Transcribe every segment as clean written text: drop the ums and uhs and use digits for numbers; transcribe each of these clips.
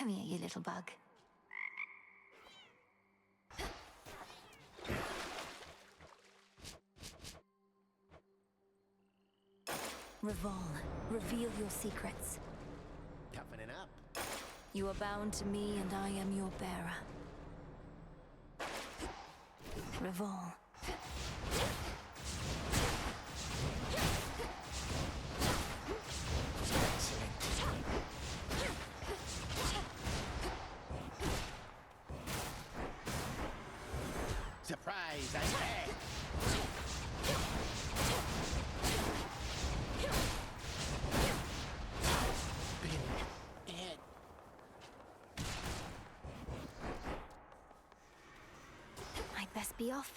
Come here, you little bug. Revol, reveal your secrets. Toughening up. You are bound to me, and I am your bearer. Revol. Surprise, I'm back! Been dead. I'd best be off.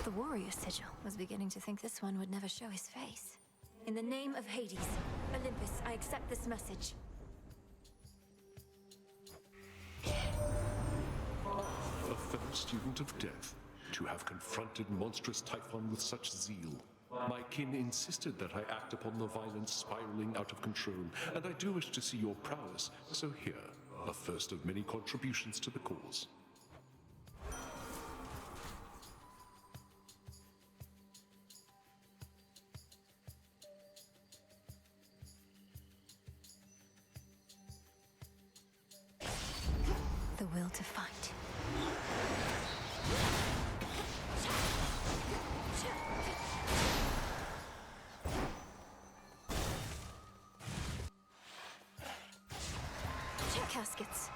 The warrior sigil was beginning to think this one would never show his face. In the name of Hades, Olympus, I accept this message. A fellow student of death, to have confronted monstrous Typhon with such zeal. My kin insisted that I act upon the violence spiraling out of control, and I do wish to see your prowess, so here, a first of many contributions to the cause. The will to fight. Caskets.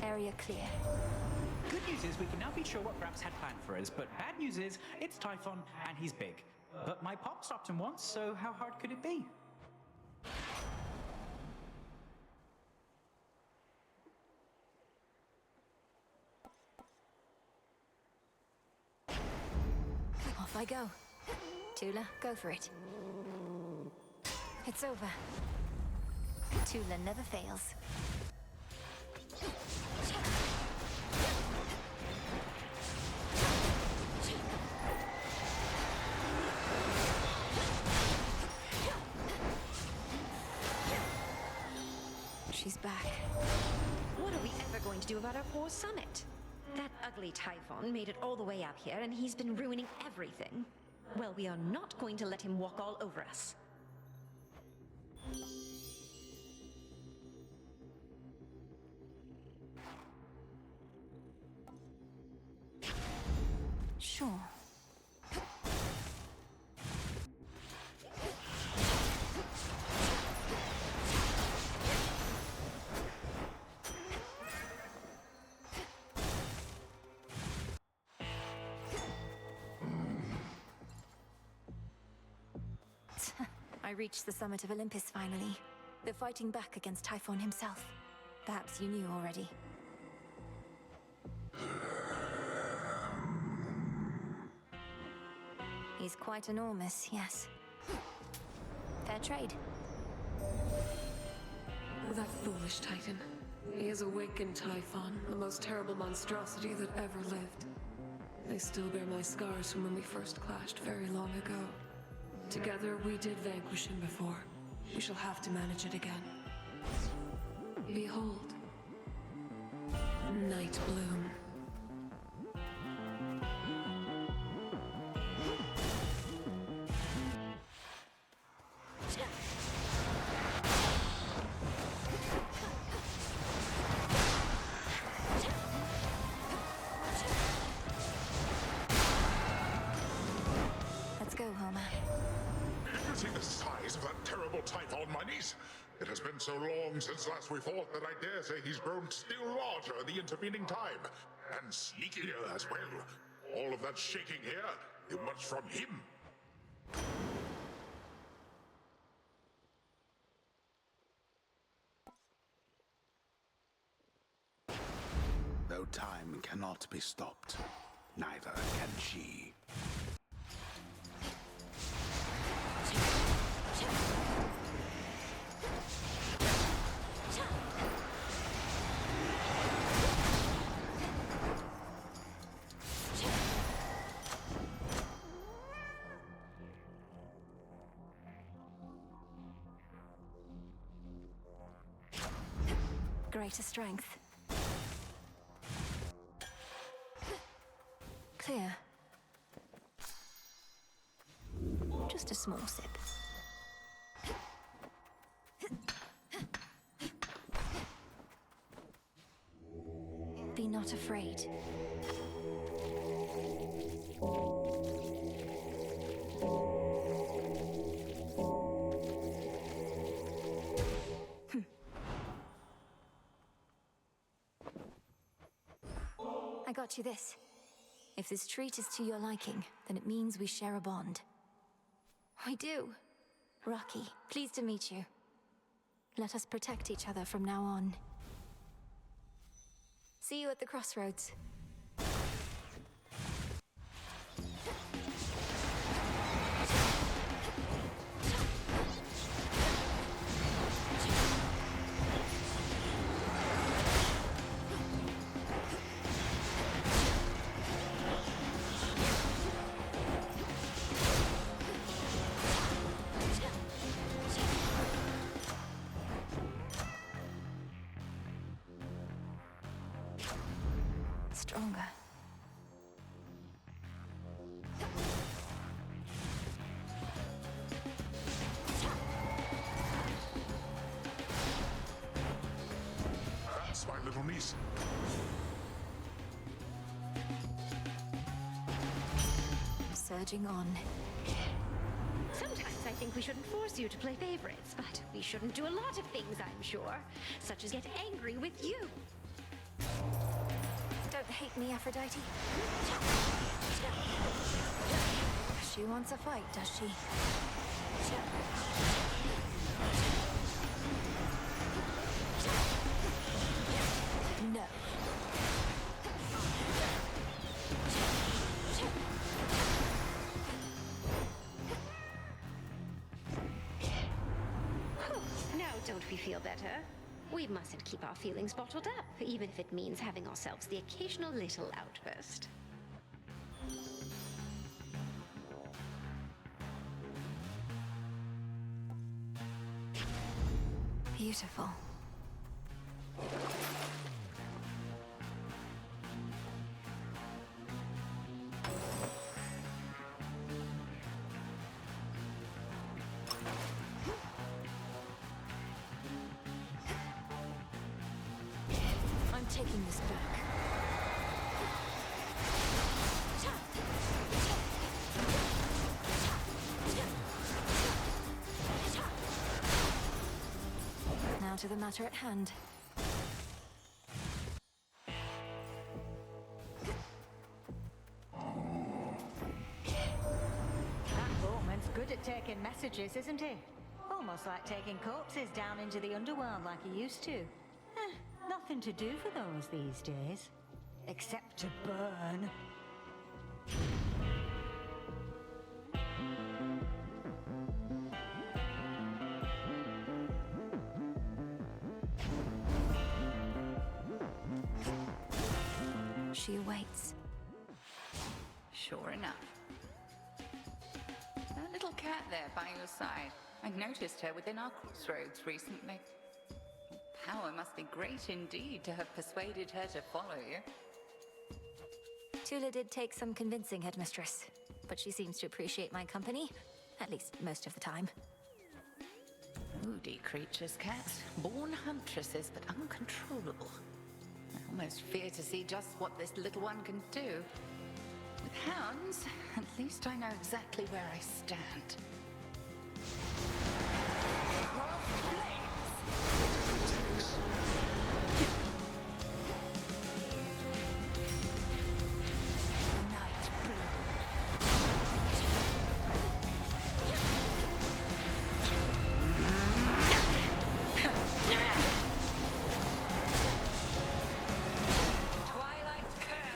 Area clear. Good news is we can now be sure what Gramps had planned for us, but bad news is it's Typhon and he's big. But my pop stopped him once, so how hard could it be? Off I go. Tula, go for it. It's over. Tula never fails. She's back. What are we ever going to do about our poor summit? That ugly Typhon made it all the way up here, and he's been ruining everything. Well, we are not going to let him walk all over us. Sure. I reached the summit of Olympus finally. They're fighting back against Typhon himself. Perhaps you knew already. He's quite enormous, yes. Fair trade. That foolish Titan. He has awakened Typhon, the most terrible monstrosity that ever lived. I still bear my scars from when we first clashed very long ago. Together, we did vanquish him before. We shall have to manage it again. Behold. Night Bloom. Let's go, Homer. You see the size of that terrible Typhon, my niece? It has been so long since last we fought that I dare say he's grown still larger in the intervening time. And sneakier as well. All of that shaking here, it was from him. cannot be stopped. Neither can she. Greater strength. Clear. Just a small sip. Be not afraid. I got you this. If this treat is to your liking, then it means we share a bond. We do. Rocky, pleased to meet you. Let us protect each other from now on. See you at the crossroads. Stronger. That's my little niece. Surging on. Sometimes I think we shouldn't force you to play favorites, but we shouldn't do a lot of things, I'm sure. Such as get angry with you. Don't hate me, Aphrodite. She wants a fight, does she? No. Now, don't we feel better? We mustn't keep our feelings bottled up, even if it means having ourselves the occasional little outburst. Beautiful. I'm taking this back. Now to the matter at hand. That boatman's good at taking messages, isn't he? Almost like taking corpses down into the underworld like he used to. Nothing to do for those these days. Except to burn. She awaits. Sure enough. That little cat there by your side. I noticed her within our crossroads recently. Power must be great indeed to have persuaded her to follow you. Tula did take some convincing, Headmistress, but she seems to appreciate my company, at least most of the time. Moody creatures, cats. Born huntresses, but uncontrollable. I almost fear to see just what this little one can do. With hounds, at least I know exactly where I stand. Twilight curse!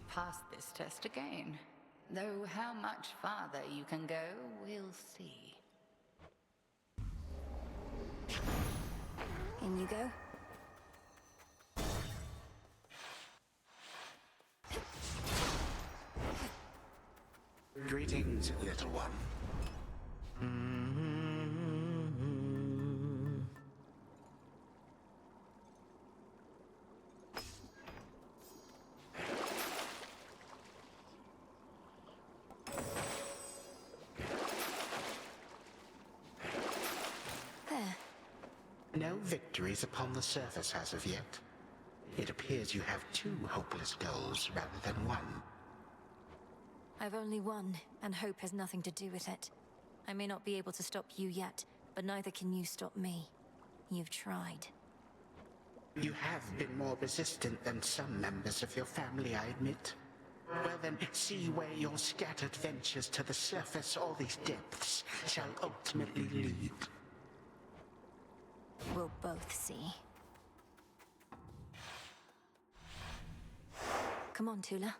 pass this test again. Though how much farther you can go, we'll see. In you go. Greetings, little one. There. No victories upon the surface as of yet. It appears you have two hopeless goals rather than one. I've only one, and hope has nothing to do with it. I may not be able to stop you yet, but neither can you stop me. You've tried. You have been more resistant than some members of your family, I admit. Well then, see where your scattered ventures to the surface or these depths shall ultimately lead. We'll both see. Come on, Tula.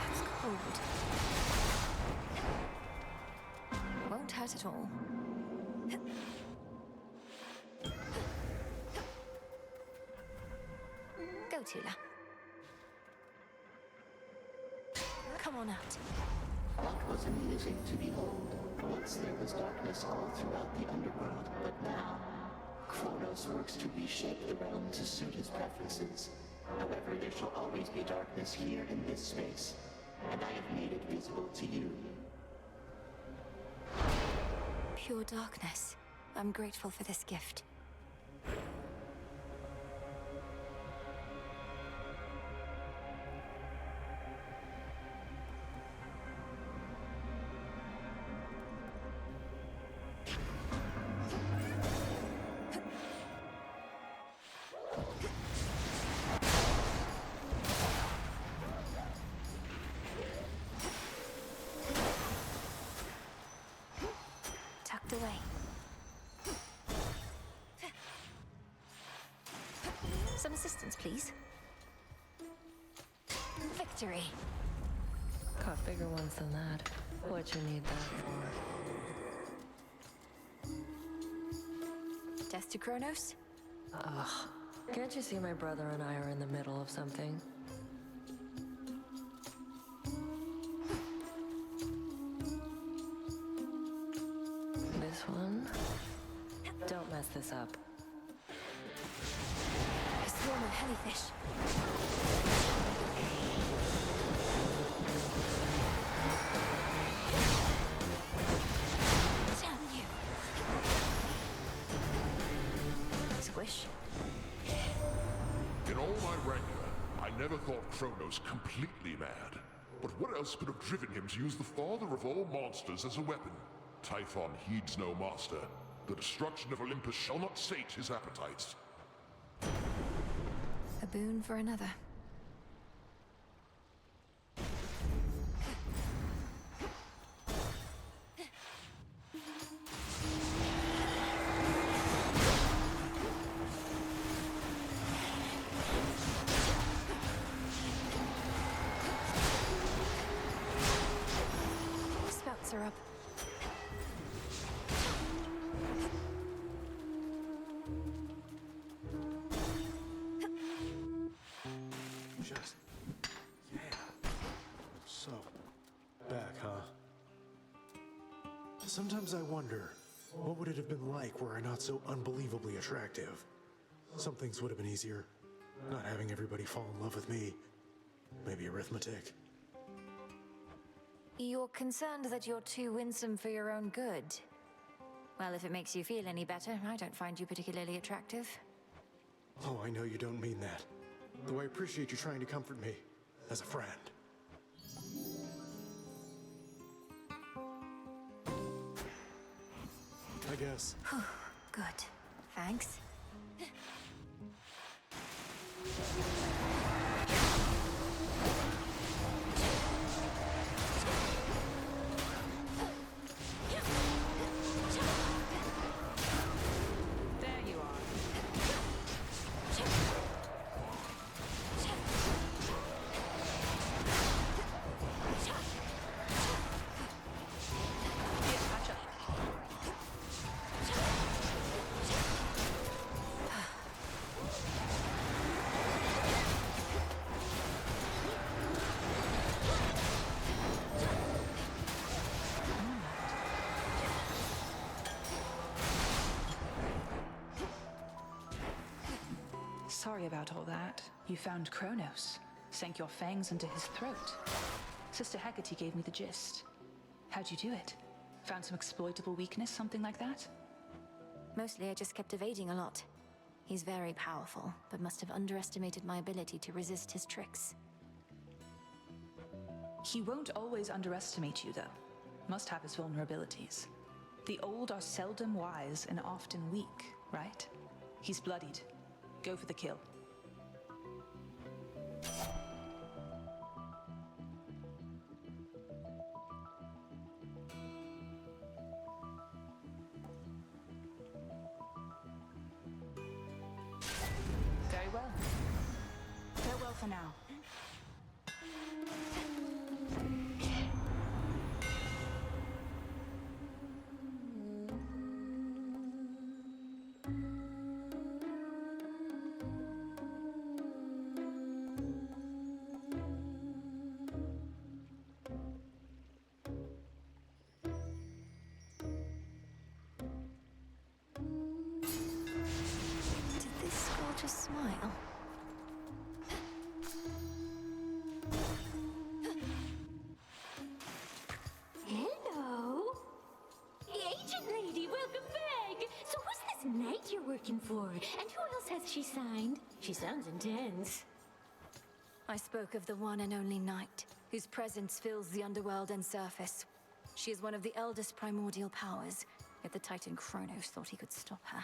That's cold. Won't hurt at all. Go, Tula. Come on out. That was amusing to behold. Once there was darkness all throughout the underworld, but now Chronos works to reshape the realm to suit his preferences. However, there shall always be darkness here in this space, and I have made it visible to you. Pure darkness. I'm grateful for this gift. Tucked away. Some assistance, please. Victory! Caught bigger ones than that. What you need that for? Death to Chronos? Ugh. Can't you see my brother and I are in the middle of something? This one? Don't mess this up. A swarm of hellyfish. Damn you! Squish. In all my rancor, I never thought Chronos completely mad. But what else could have driven him to use the father of all monsters as a weapon? Typhon heeds no master. The destruction of Olympus shall not sate his appetites. A boon for another. Spouts are up. Just... yeah. So... back, huh? Sometimes I wonder, what would it have been like were I not so unbelievably attractive? Some things would have been easier. Not having everybody fall in love with me. Maybe arithmetic. You're concerned that you're too winsome for your own good. Well, if it makes you feel any better, I don't find you particularly attractive. Oh, I know you don't mean that. Though I appreciate you trying to comfort me, as a friend. I guess. Good. Thanks. There Sorry about all that. You found Chronos. Sank your fangs into his throat. Sister Hecate gave me the gist. How'd you do it? Found some exploitable weakness, something like that? Mostly I just kept evading a lot. He's very powerful, but must have underestimated my ability to resist his tricks. He won't always underestimate you, though. Must have his vulnerabilities. The old are seldom wise and often weak, right? He's bloodied. Go for the kill. Very well. Farewell for now. Just smile. Hello? Agent lady, welcome back! So who's this knight you're working for? And who else has she signed? She sounds intense. I spoke of the one and only Night, whose presence fills the underworld and surface. She is one of the eldest primordial powers, yet the Titan Chronos thought he could stop her.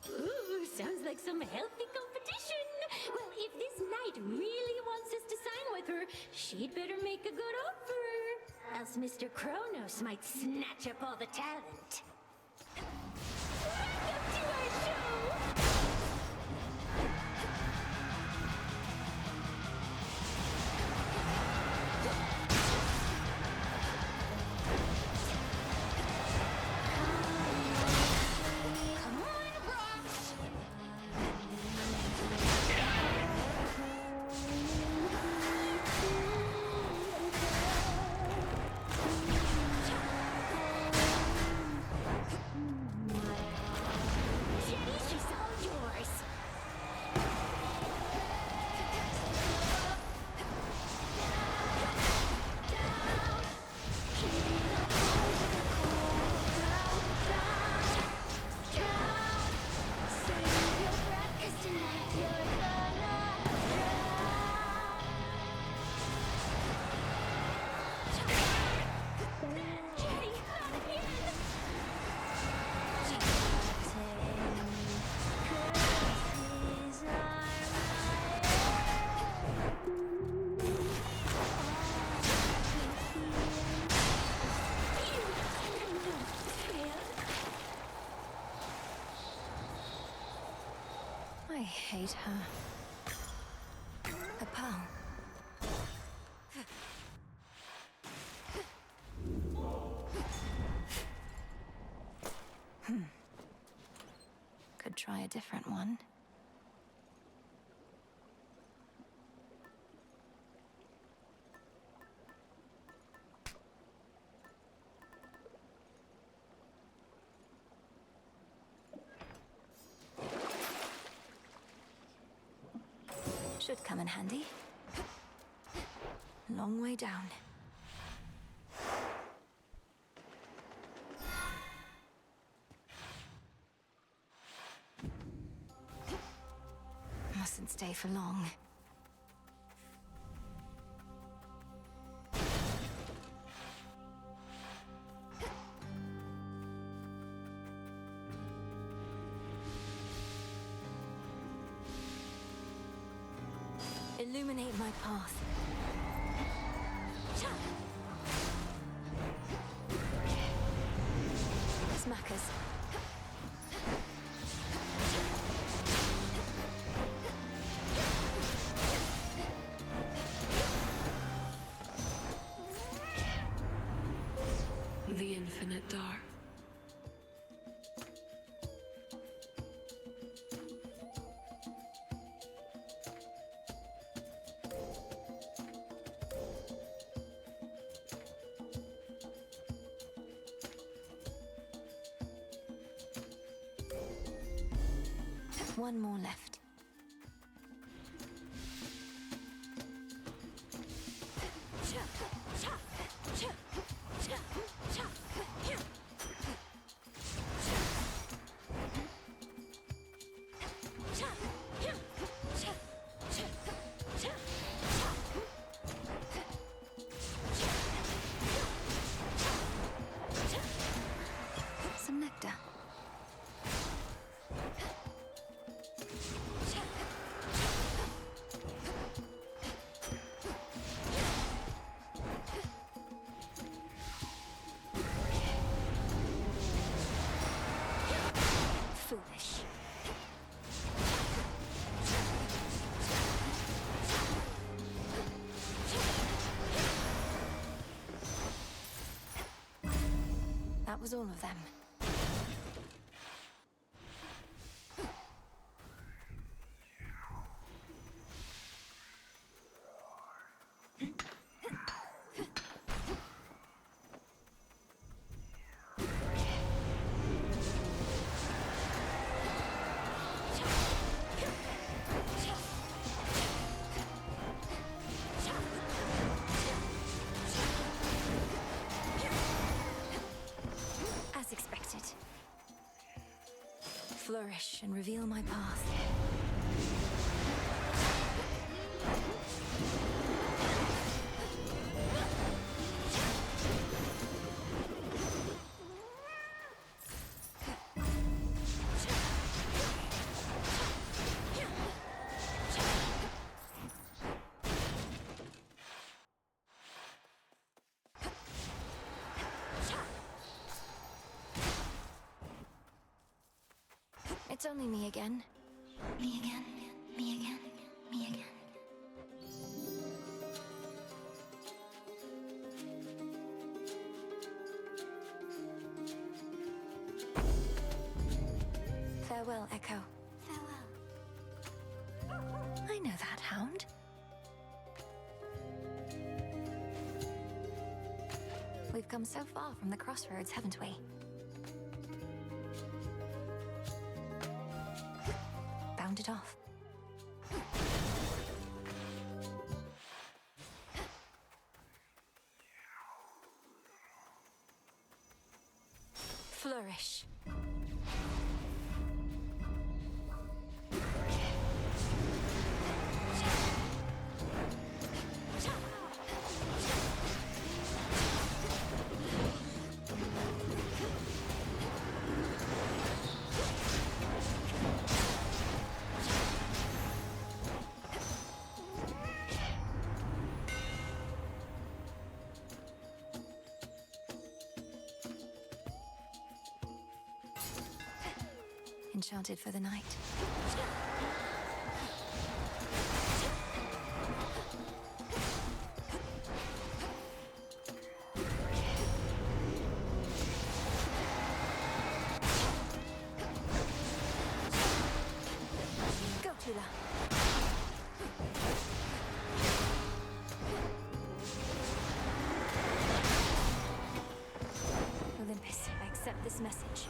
Ooh, sounds like some healthy competition. Well, if this knight really wants us to sign with her, she'd better make a good offer. Else Mr. Chronos might snatch up all the talent. Welcome to our show! I hate her. A pal. Could try a different one. Should come in handy. Long way down. Mustn't stay for long. Illuminate my path. Smackers. The infinite dark. One more left. Spectre. Foolish. That was all of them. As expected. Flourish and reveal my path. It's only me again. Me again. Me again. Me again. Farewell, Echo. Farewell. I know that hound. We've come so far from the crossroads, haven't we? Bounded off. Flourish. Enchanted for the night. Go, Tula. Olympus, I accept this message.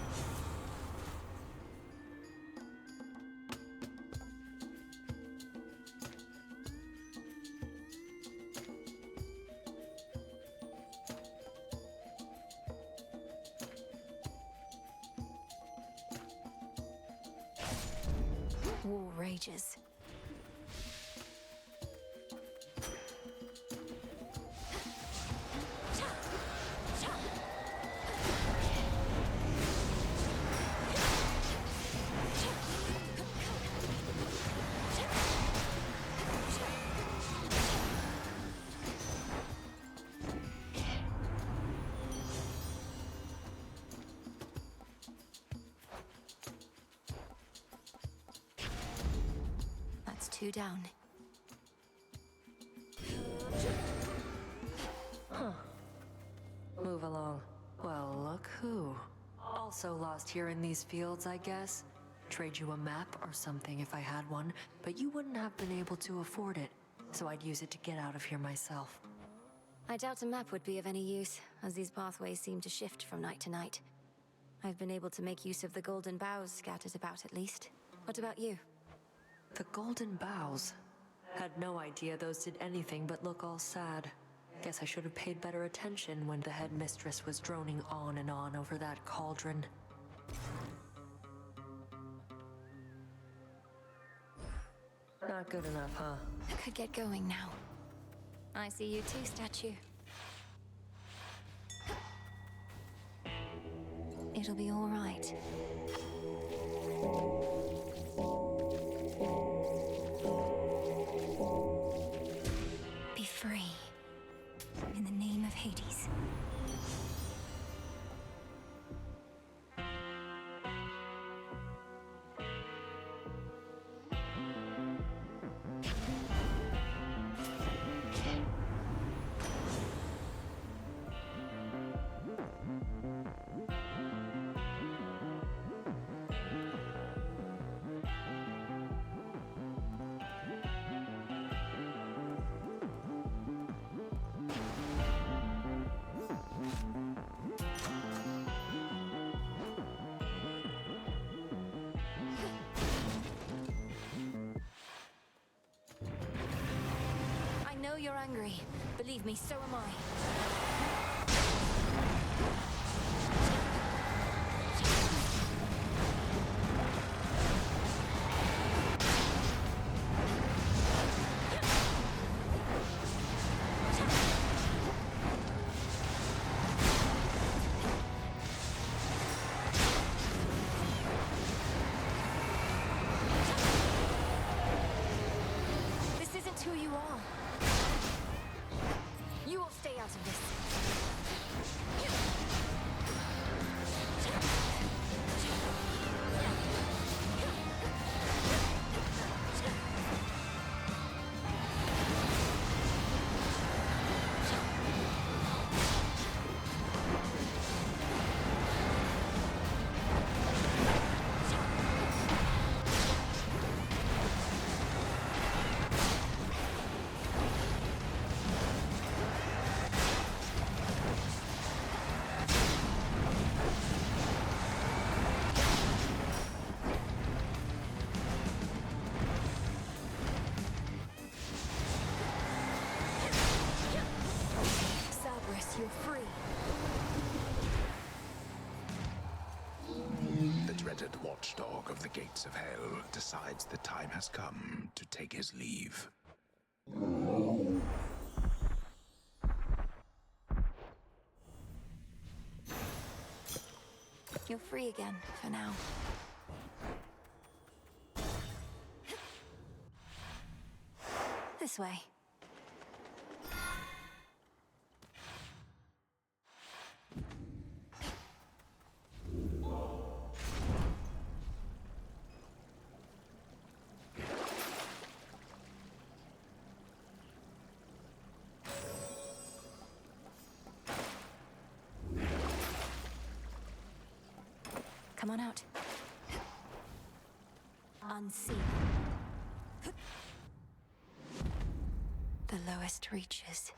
War rages. That's 2 down. Huh. Move along. Well, look who. Also lost here in these fields, I guess. Trade you a map or something if I had one, but you wouldn't have been able to afford it, so I'd use it to get out of here myself. I doubt a map would be of any use, as these pathways seem to shift from night to night. I've been able to make use of the golden boughs scattered about, at least. What about you? The golden boughs. Had no idea those did anything but look all sad. Guess I should have paid better attention when the headmistress was droning on and on over that cauldron. Not good enough, huh? I could get going now. I see you too, statue. It It'll be all right. Be free. In the name of Hades. I know you're angry. Believe me, so am I. This isn't who you are. You will stay out of this. You're free. The dreaded watchdog of the gates of hell decides the time has come to take his leave. You're free again, for now. This way. Come on out. Unseen. The lowest reaches.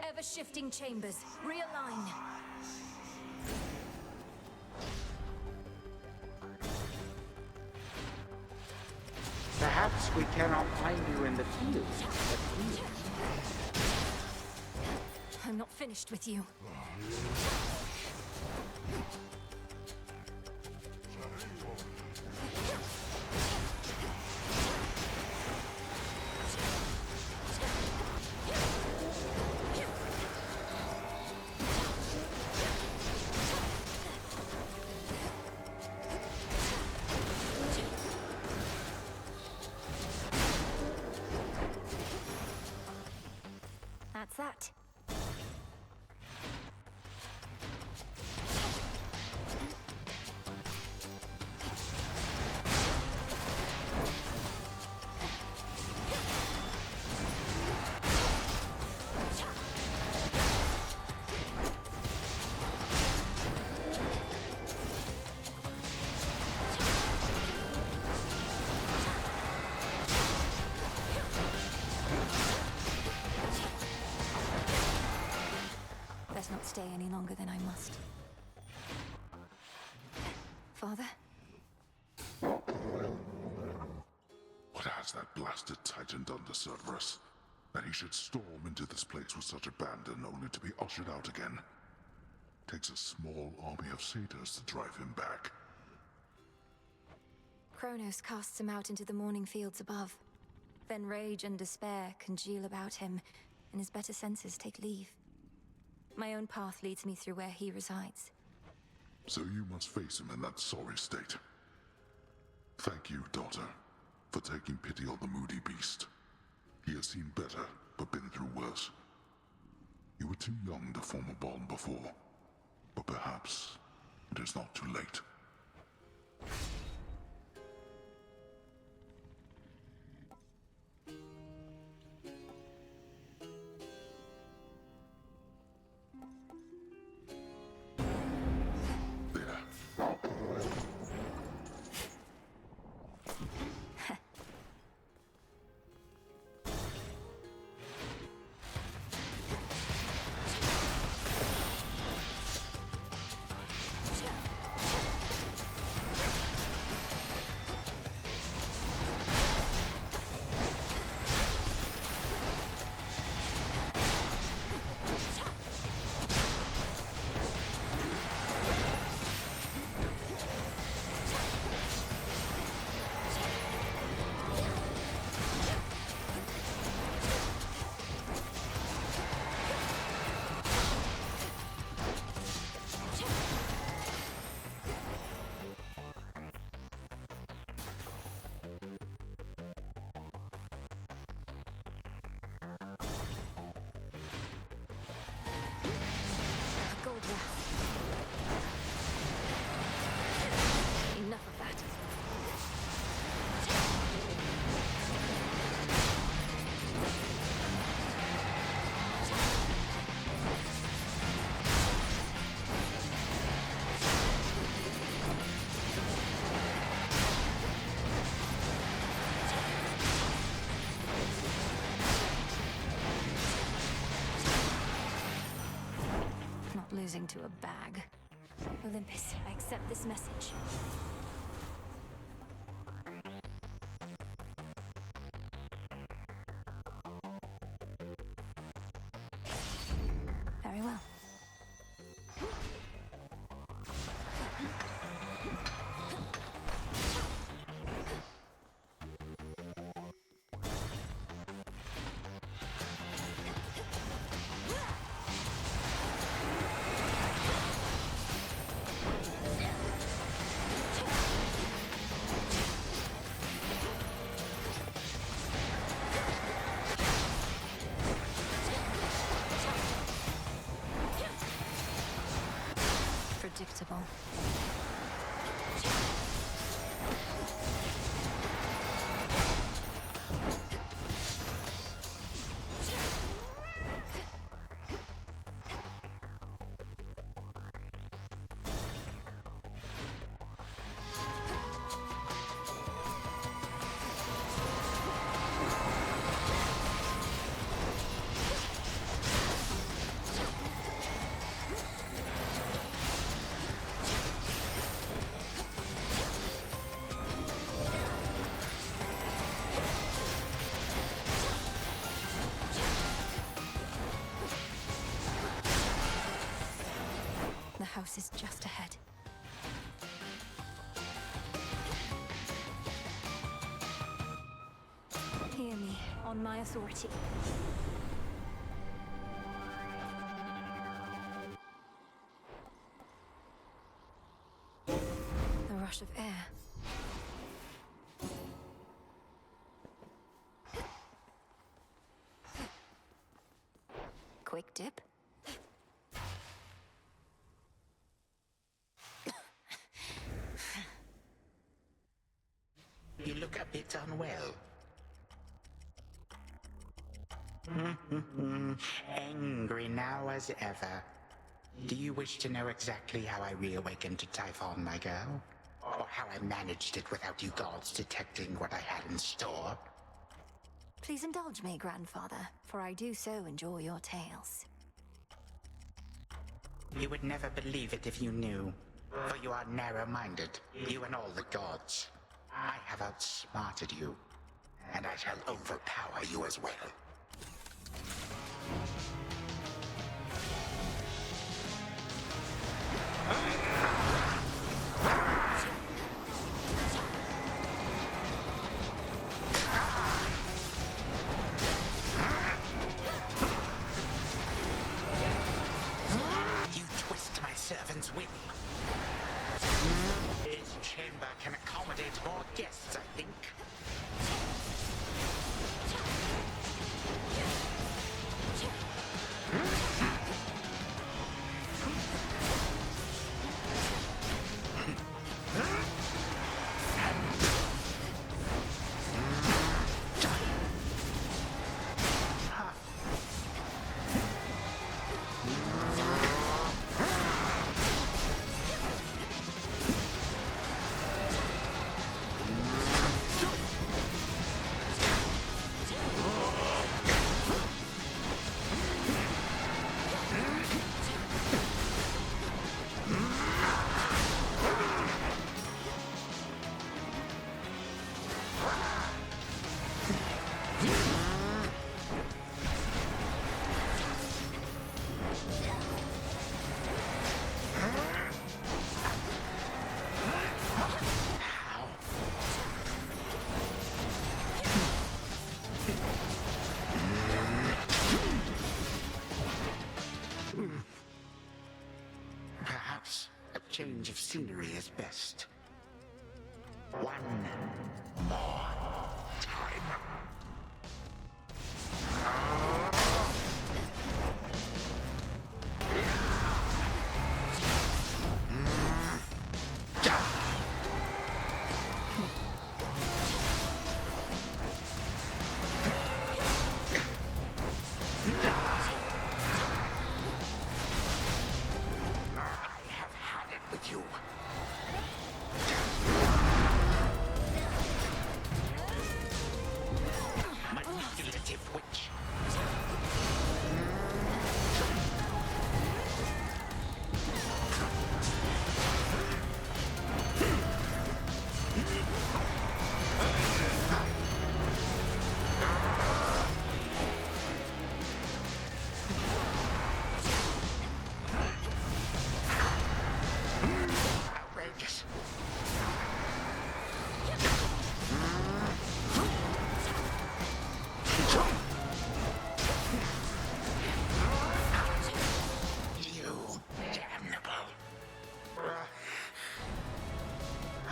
Ever-shifting chambers. Realign. Perhaps we cannot find you in the field, but please. I'm not finished with you. That's that. Let's not stay any longer than I must. Father? What has that blasted Titan done to Cerberus? That he should storm into this place with such abandon only to be ushered out again. Takes a small army of satyrs to drive him back. Chronos casts him out into the morning fields above. Then rage and despair congeal about him, and his better senses take leave. My own path leads me through where he resides. So you must face him in that sorry state. Thank you, daughter, for taking pity on the moody beast. He has seen better, but been through worse. You were too young to form a bond before, but perhaps it is not too late. Enough of that. Not losing to a bag. Olympus, I accept this message. Very well. Predictable. The house is just ahead. Hear me, on my authority. The rush of air. Quick dip. You look a bit unwell. Angry now as ever. Do you wish to know exactly how I reawakened to Typhon, my girl? Or how I managed it without you gods detecting what I had in store? Please indulge me, grandfather, for I do so enjoy your tales. You would never believe it if you knew, for you are narrow-minded, you and all the gods. I have outsmarted you, and I shall overpower you as well. change of scenery is best. One more time.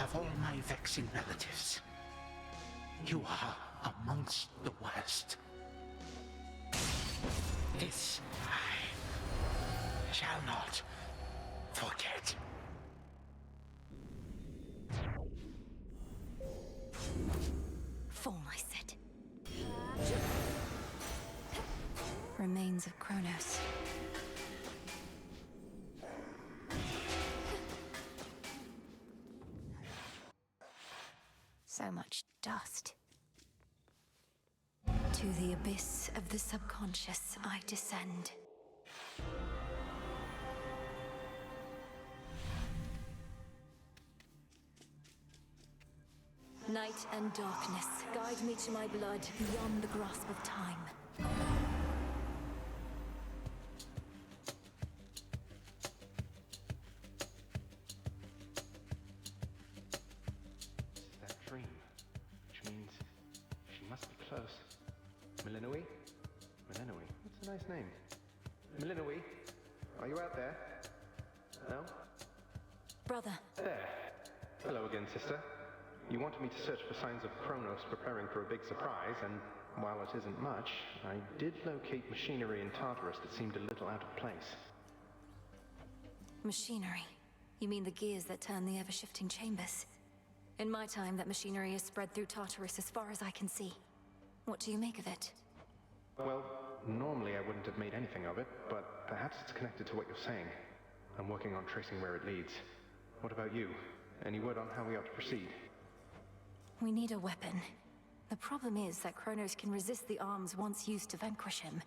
Of all my vexing relatives, you are amongst the worst. This I shall not forget. Fall, I said. Remains of Chronos. So much dust. To the abyss of the subconscious I descend. Night and darkness, guide me to my blood beyond the grasp of time. That dream, which means she must be close. Melinoi? Melinoi? That's a nice name. Melinoi, are you out there? No? Brother. There. Hello again, sister. You wanted me to search for signs of Chronos preparing for a big surprise, and while it isn't much, I did locate machinery in Tartarus that seemed a little out of place. Machinery? You mean the gears that turn the ever-shifting chambers? In my time, that machinery is spread through Tartarus as far as I can see. What do you make of it? Well, normally I wouldn't have made anything of it, but perhaps it's connected to what you're saying. I'm working on tracing where it leads. What about you? Any word on how we ought to proceed? We need a weapon. The problem is that Chronos can resist the arms once used to vanquish him.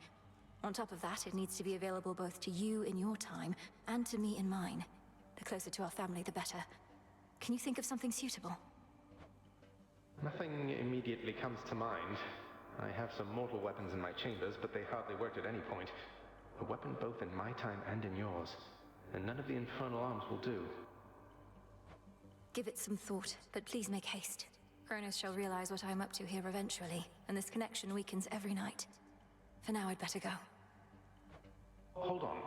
On top of that, it needs to be available both to you in your time, and to me in mine. The closer to our family, the better. Can you think of something suitable? Nothing immediately comes to mind. I have some mortal weapons in my chambers, but they hardly worked at any point. A weapon both in my time and in yours. And none of the infernal arms will do. Give it some thought, but please make haste. Chronos shall realize what I'm up to here eventually, and this connection weakens every night. For now, I'd better go. Hold on.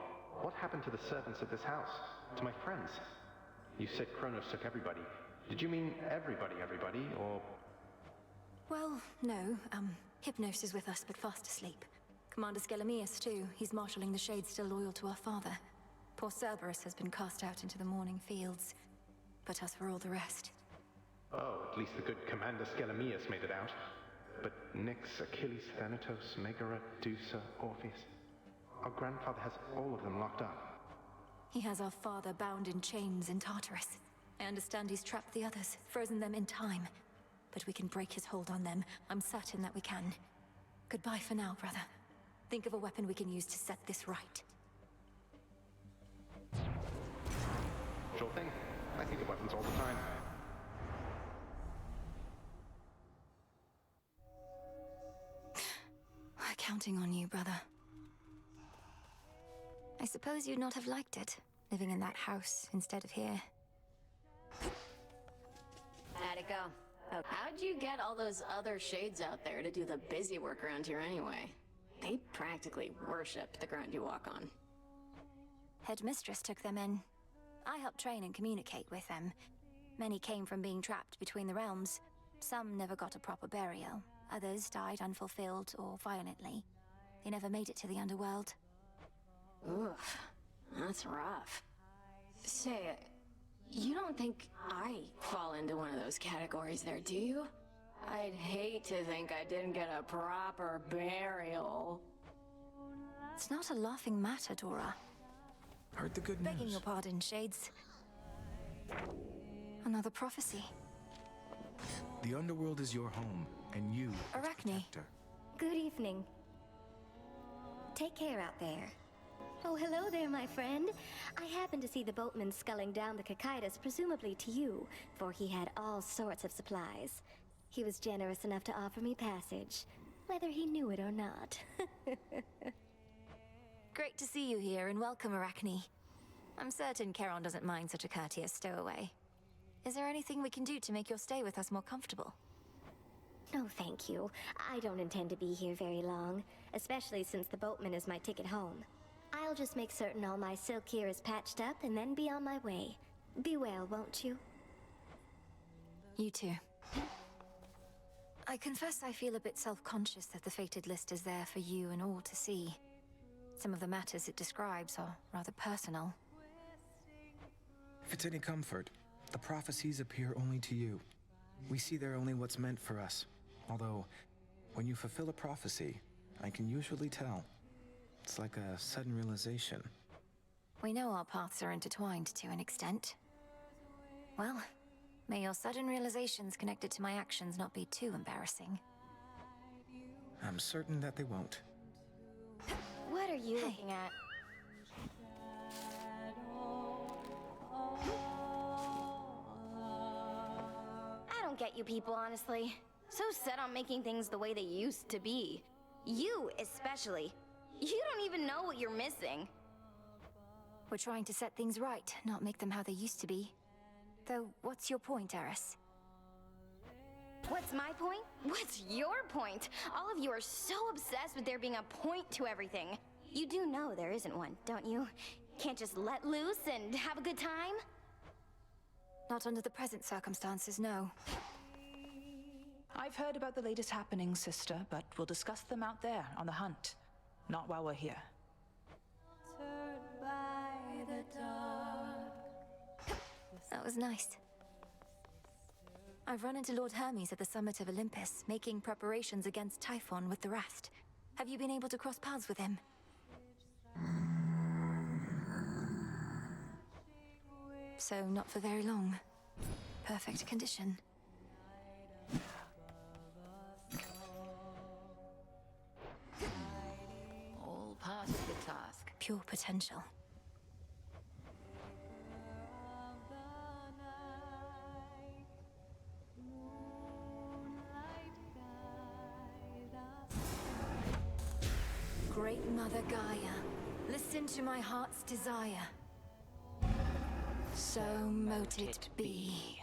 What happened to the servants of this house? To my friends? You said Chronos took everybody. Did you mean everybody, or... Well, no. Hypnos is with us, but fast asleep. Commander Skelemius, too. He's marshalling the Shades still loyal to our father. Poor Cerberus has been cast out into the morning fields. But as for all the rest... Oh, at least the good Commander Skelemius made it out. But Nyx, Achilles, Thanatos, Megara, Dusa, Orpheus... Our grandfather has all of them locked up. He has our father bound in chains in Tartarus. I understand he's trapped the others, frozen them in time. But we can break his hold on them. I'm certain that we can. Goodbye for now, brother. Think of a weapon we can use to set this right. Sure thing. I think of weapons all the time. We're counting on you, brother. I suppose you'd not have liked it, living in that house instead of here. How'd it go? How'd you get all those other shades out there to do the busy work around here anyway? They practically worship the ground you walk on. Headmistress took them in. I helped train and communicate with them. Many came from being trapped between the realms. Some never got a proper burial. Others died unfulfilled or violently. They never made it to the underworld. Oof, that's rough. Say, you don't think I fall into one of those categories there, do you? I'd hate to think I didn't get a proper burial. It's not a laughing matter, Dora. Heard the good news. Begging your pardon, Shades. Another prophecy. The underworld is your home, and you Arachne. Good evening. Take care out there. Oh, hello there, my friend. I happened to see the boatman sculling down the Cocytus, presumably to you, for he had all sorts of supplies. He was generous enough to offer me passage, whether he knew it or not. Great to see you here, and welcome, Arachne. I'm certain Charon doesn't mind such a courteous stowaway. Is there anything we can do to make your stay with us more comfortable? No, thank you. I don't intend to be here very long, especially since the boatman is my ticket home. I'll just make certain all my silk here is patched up and then be on my way. Be well, won't you? You too. I confess I feel a bit self-conscious that the fated list is there for you and all to see. Some of the matters it describes are rather personal. If it's any comfort, the prophecies appear only to you. We see there only what's meant for us. Although, when you fulfill a prophecy, I can usually tell. It's like a sudden realization. We know our paths are intertwined to an extent. Well, may your sudden realizations connected to my actions not be too embarrassing. I'm certain that they won't. What are you looking at? I don't get you people, honestly. So set on making things the way they used to be. You, especially. You don't even know what you're missing. We're trying to set things right, not make them how they used to be. Though, what's your point, Eris? What's my point? What's your point? All of you are so obsessed with there being a point to everything. You do know there isn't one, don't you? Can't just let loose and have a good time? Not under the present circumstances, no. I've heard about the latest happenings, sister, but we'll discuss them out there on the hunt. Not while we're here. That was nice. I've run into Lord Hermes at the summit of Olympus, making preparations against Typhon with the rest. Have you been able to cross paths with him? So, not for very long. Perfect condition. All part of the task. Pure potential. Great Mother Gaia, listen to my heart's desire. So mote it be.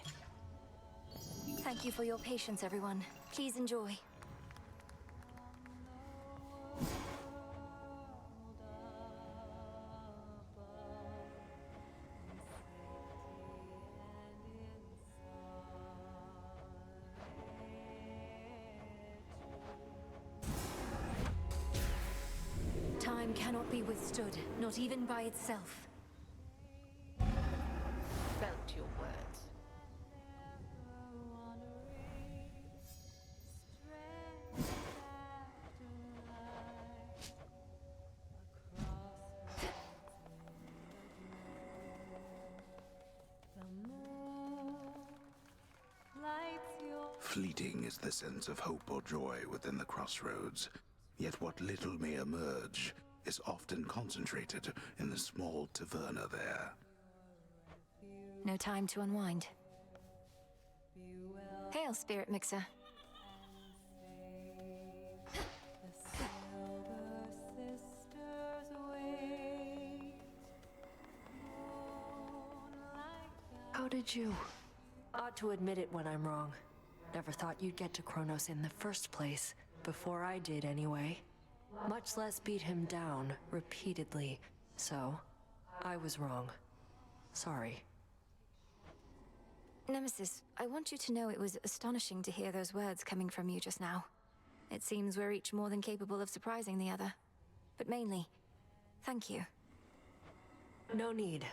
Thank you for your patience, everyone. Please enjoy. Time cannot be withstood, not even by itself. Felt your words. Fleeting is the sense of hope or joy within the crossroads, yet what little may emerge is often concentrated in the small taverna there. No time to unwind. Hail, Spirit Mixer. How did you? Ought to admit it when I'm wrong. Never thought you'd get to Chronos in the first place. Before I did, anyway. Much less beat him down repeatedly. So, I was wrong. Sorry. Nemesis, I want you to know it was astonishing to hear those words coming from you just now. It seems we're each more than capable of surprising the other. But mainly, thank you. No need.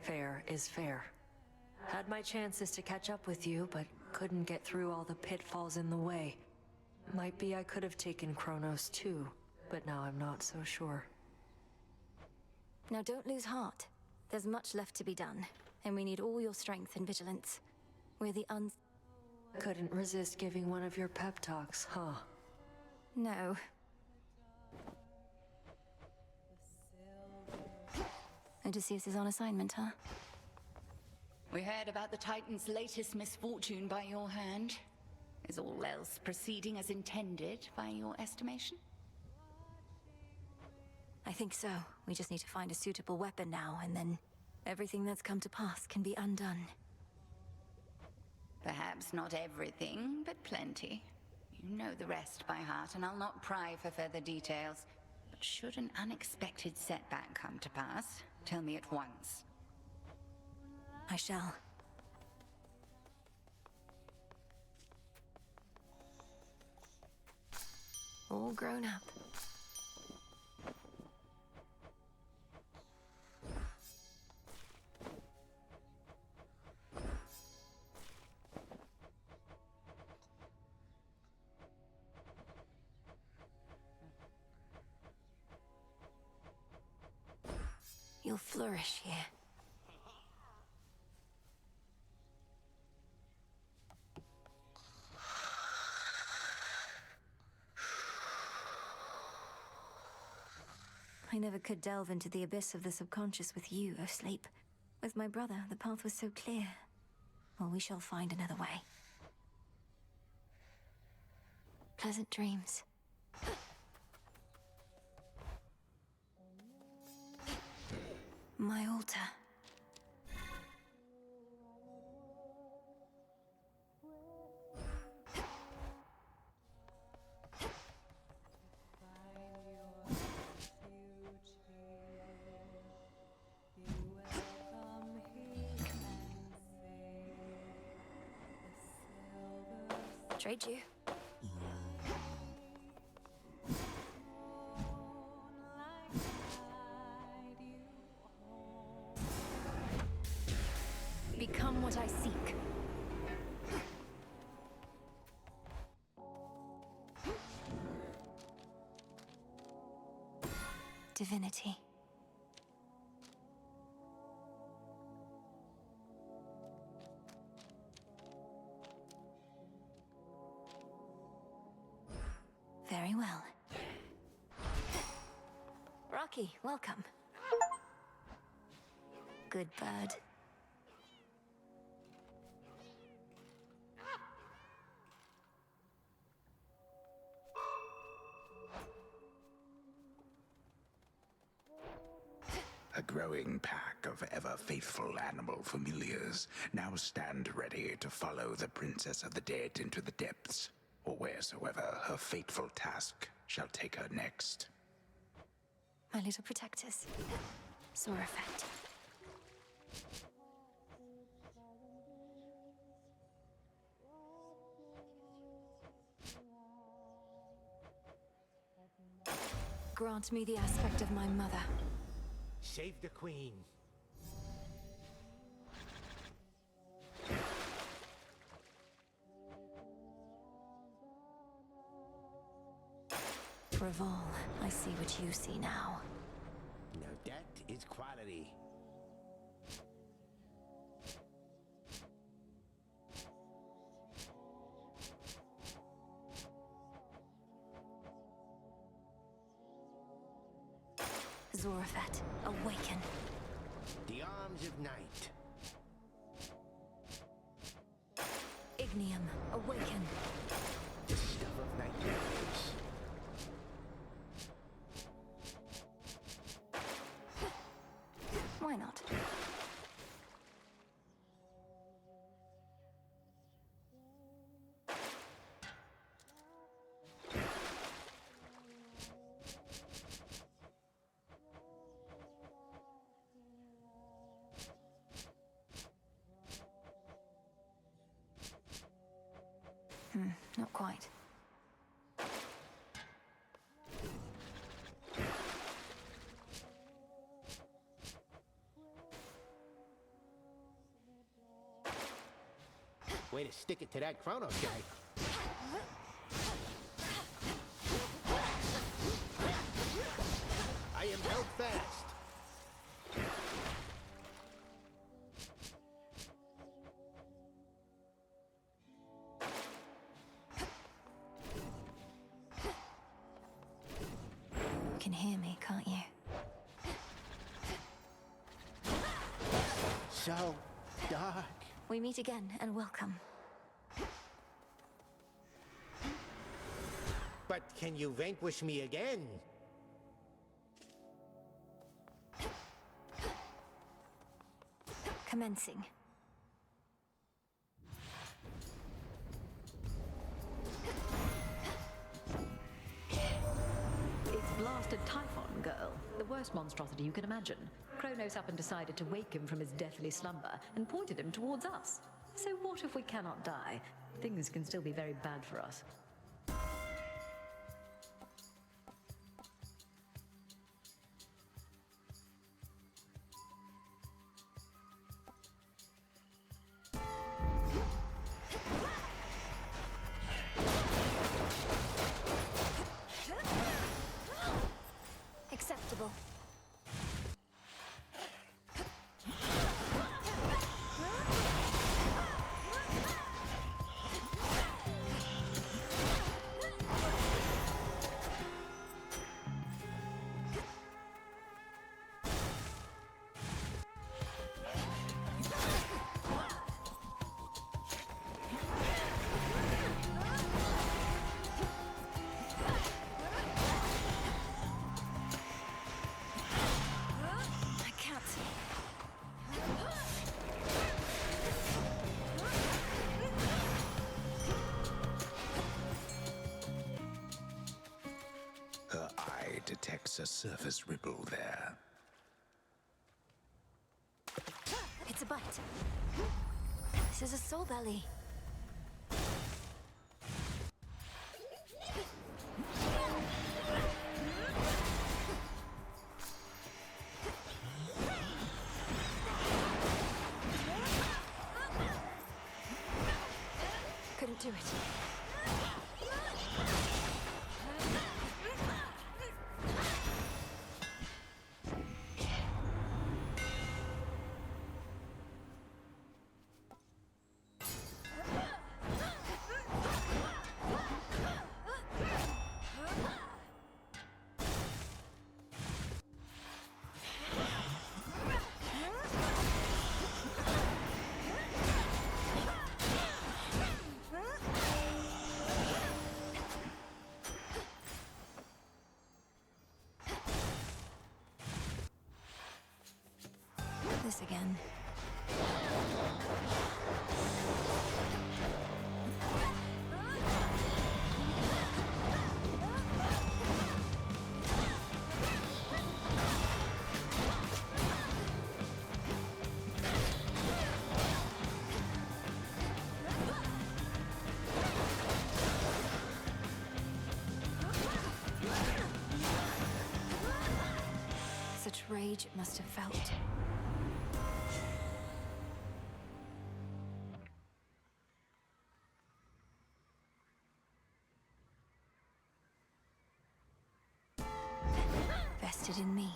Fair is fair. Had my chances to catch up with you, but couldn't get through all the pitfalls in the way. Might be I could have taken Chronos too, but now I'm not so sure. Now don't lose heart. There's much left to be done, and we need all your strength and vigilance. We're the Couldn't resist giving one of your pep talks, huh? No. Odysseus is on assignment, huh? We heard about the Titan's latest misfortune by your hand. Is all else proceeding as intended by your estimation? I think so. We just need to find a suitable weapon now, and then everything that's come to pass can be undone. Perhaps not everything, but plenty. You know the rest by heart, and I'll not pry for further details. But should an unexpected setback come to pass, tell me at once. I shall. All grown up. You'll flourish here. I never could delve into the abyss of the subconscious with you, O Sleep. With my brother, the path was so clear. Well, we shall find another way. Pleasant dreams. My altar. Trade you. Become what I seek. Divinity. Very well. Rocky, welcome. Good bird. A growing pack of ever-faithful animal familiars now stand ready to follow the Princess of the Dead into the depths, or wheresoever her fateful task shall take her next. My little protectors. Sorafet. Grant me the aspect of my mother. Save the queen. Revol, I see what you see now. Now that is quality. Zorafet, awaken. The arms of night. Ignium, awaken. The stuff of nightmares. Why not? Not quite. Way to stick it to that Chronos guy. I am held fast. You can hear me, can't you? So dark. We meet again, and welcome. But can you vanquish me again? Commencing. It's blasted Typhon, girl. The worst monstrosity you can imagine. Chronos up and decided to wake him from his deathly slumber and pointed him towards us. So what if we cannot die? Things can still be very bad for us. Acceptable. Her eye detects a surface ripple there. It's a bite. This is a soul belly. Couldn't do it. This again. Such rage it must have felt. Vested in me.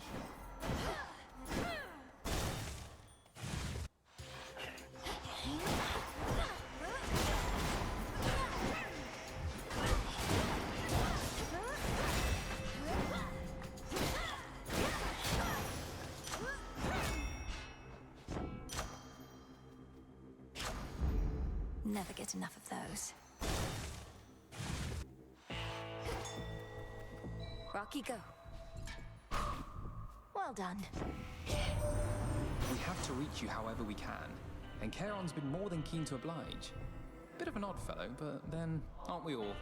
Never get enough of those. Rocky, go. Well done. We have to reach you however we can, and Charon's been more than keen to oblige. Bit of an odd fellow, but then, aren't we all?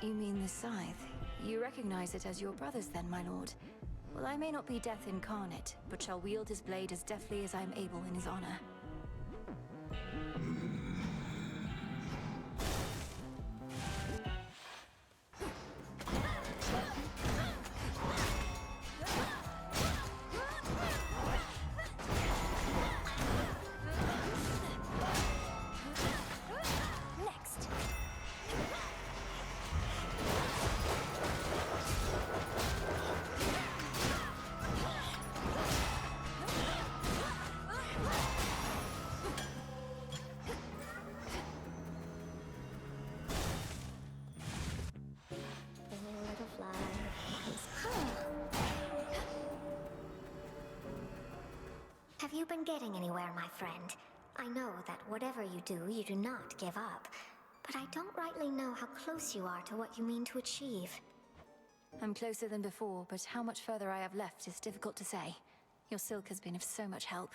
You mean the scythe? You recognize it as your brother's then, my lord? Well, I may not be death incarnate, but shall wield his blade as deftly as I am able in his honor. Next. Little fly. Have you been getting anywhere, my friend? I know that whatever you do not give up. But I don't rightly know how close you are to what you mean to achieve. I'm closer than before, but how much further I have left is difficult to say. Your silk has been of so much help.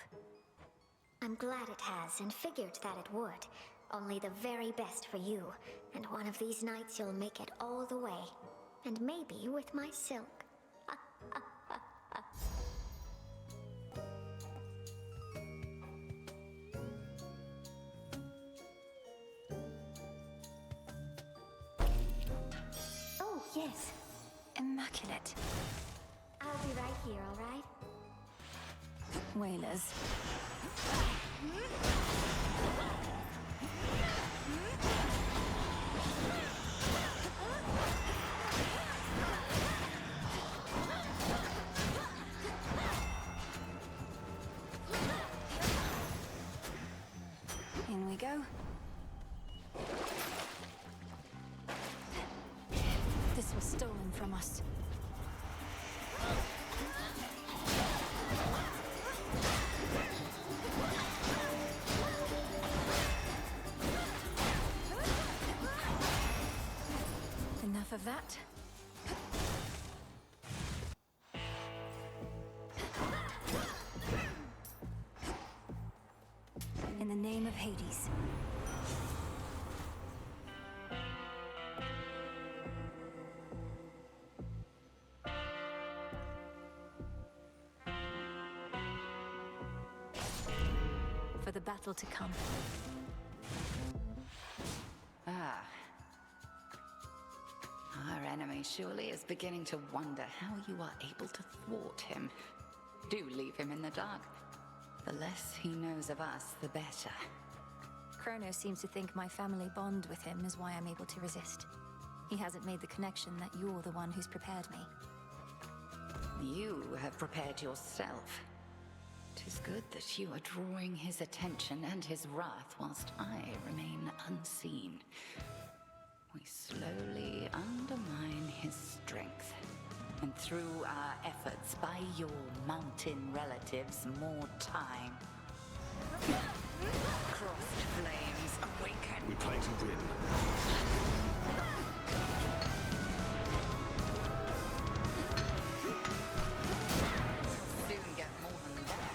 I'm glad it has, and figured that it would. Only the very best for you. And one of these nights you'll make it all the way. And maybe with my silk. Oh, yes. Immaculate. I'll be right here, all right? Whalers. In we go. This was stolen from us. Enough of that. In the name of Hades. For the battle to come. Ah. Our enemy surely is beginning to wonder how you are able to thwart him. Do leave him in the dark. The less he knows of us, the better. Chronos seems to think my family bond with him is why I'm able to resist. He hasn't made the connection that you're the one who's prepared me. You have prepared yourself. 'Tis good that you are drawing his attention and his wrath whilst I remain unseen. We slowly undermine his strength. And through our efforts, buy your mountain relatives more time. Crossed flames awaken. We play to win. Soon get more than that.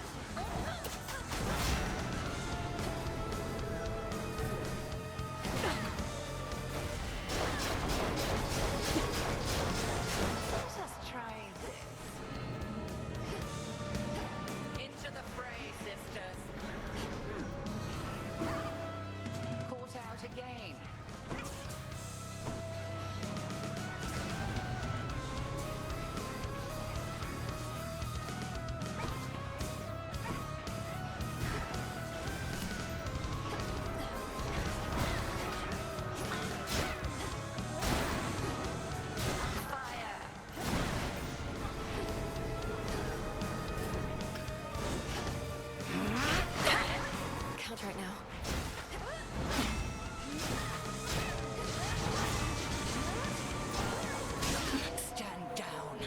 Let us try this. Into the fray, sisters. Caught out again. Can't right now. Stand down.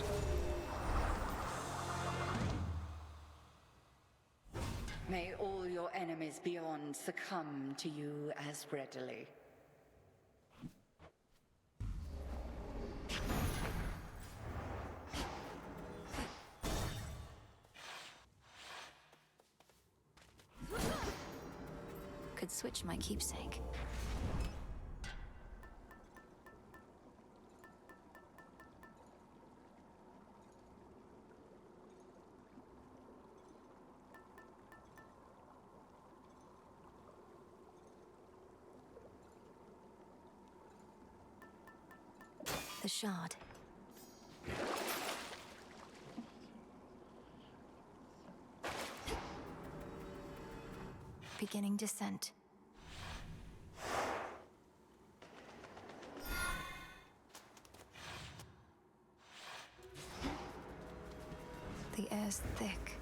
May all your enemies beyond succumb to you as readily. Could switch my keepsake. The shard. Beginning descent. The air's thick.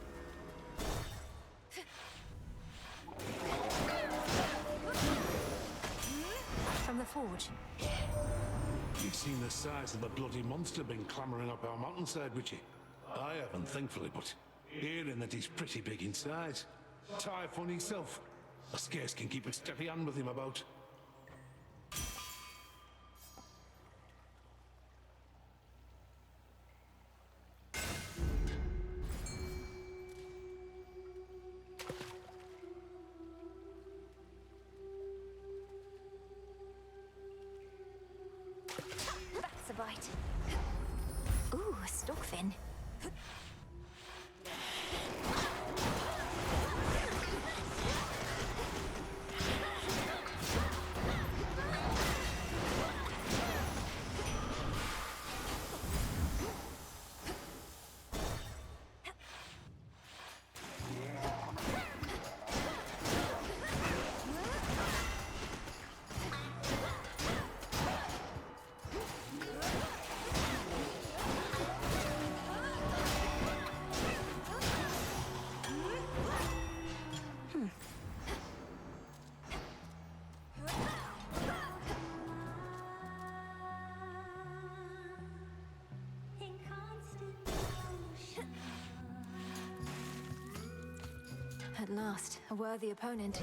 From the forge. You've seen the size of the bloody monster been clambering up our mountainside, would you? I haven't, thankfully, but hearing that he's pretty big in size. Typhon himself. I scarce can keep a steady hand with him about. That's a bite. Ooh, a stockfin. At last, a worthy opponent.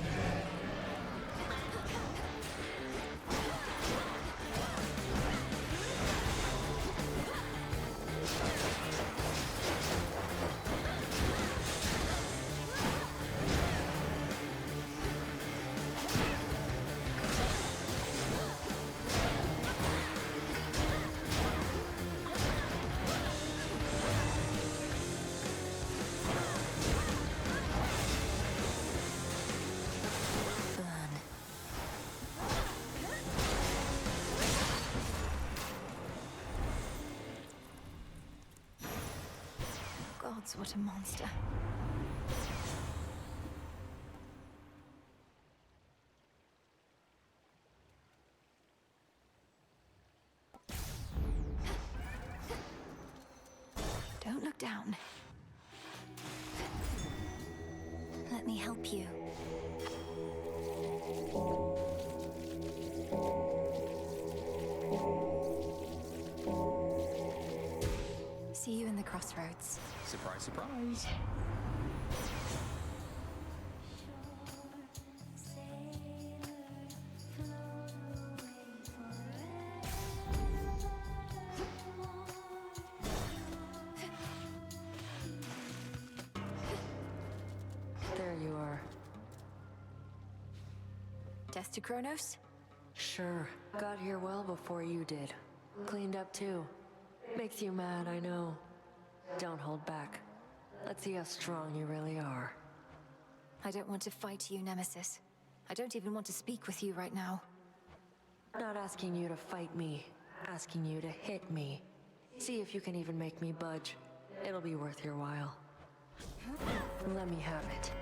Gods, what a monster. Don't look down. Let me help you. See you in the crossroads. Surprise, surprise. There you are. Death to Chronos? Sure. Got here well before you did. Cleaned up too. Makes you mad, I know. Don't hold back. Let's see how strong you really are. I don't want to fight you, Nemesis. I don't even want to speak with you right now. Not asking you to fight me. Asking you to hit me. See if you can even make me budge. It'll be worth your while. Let me have it.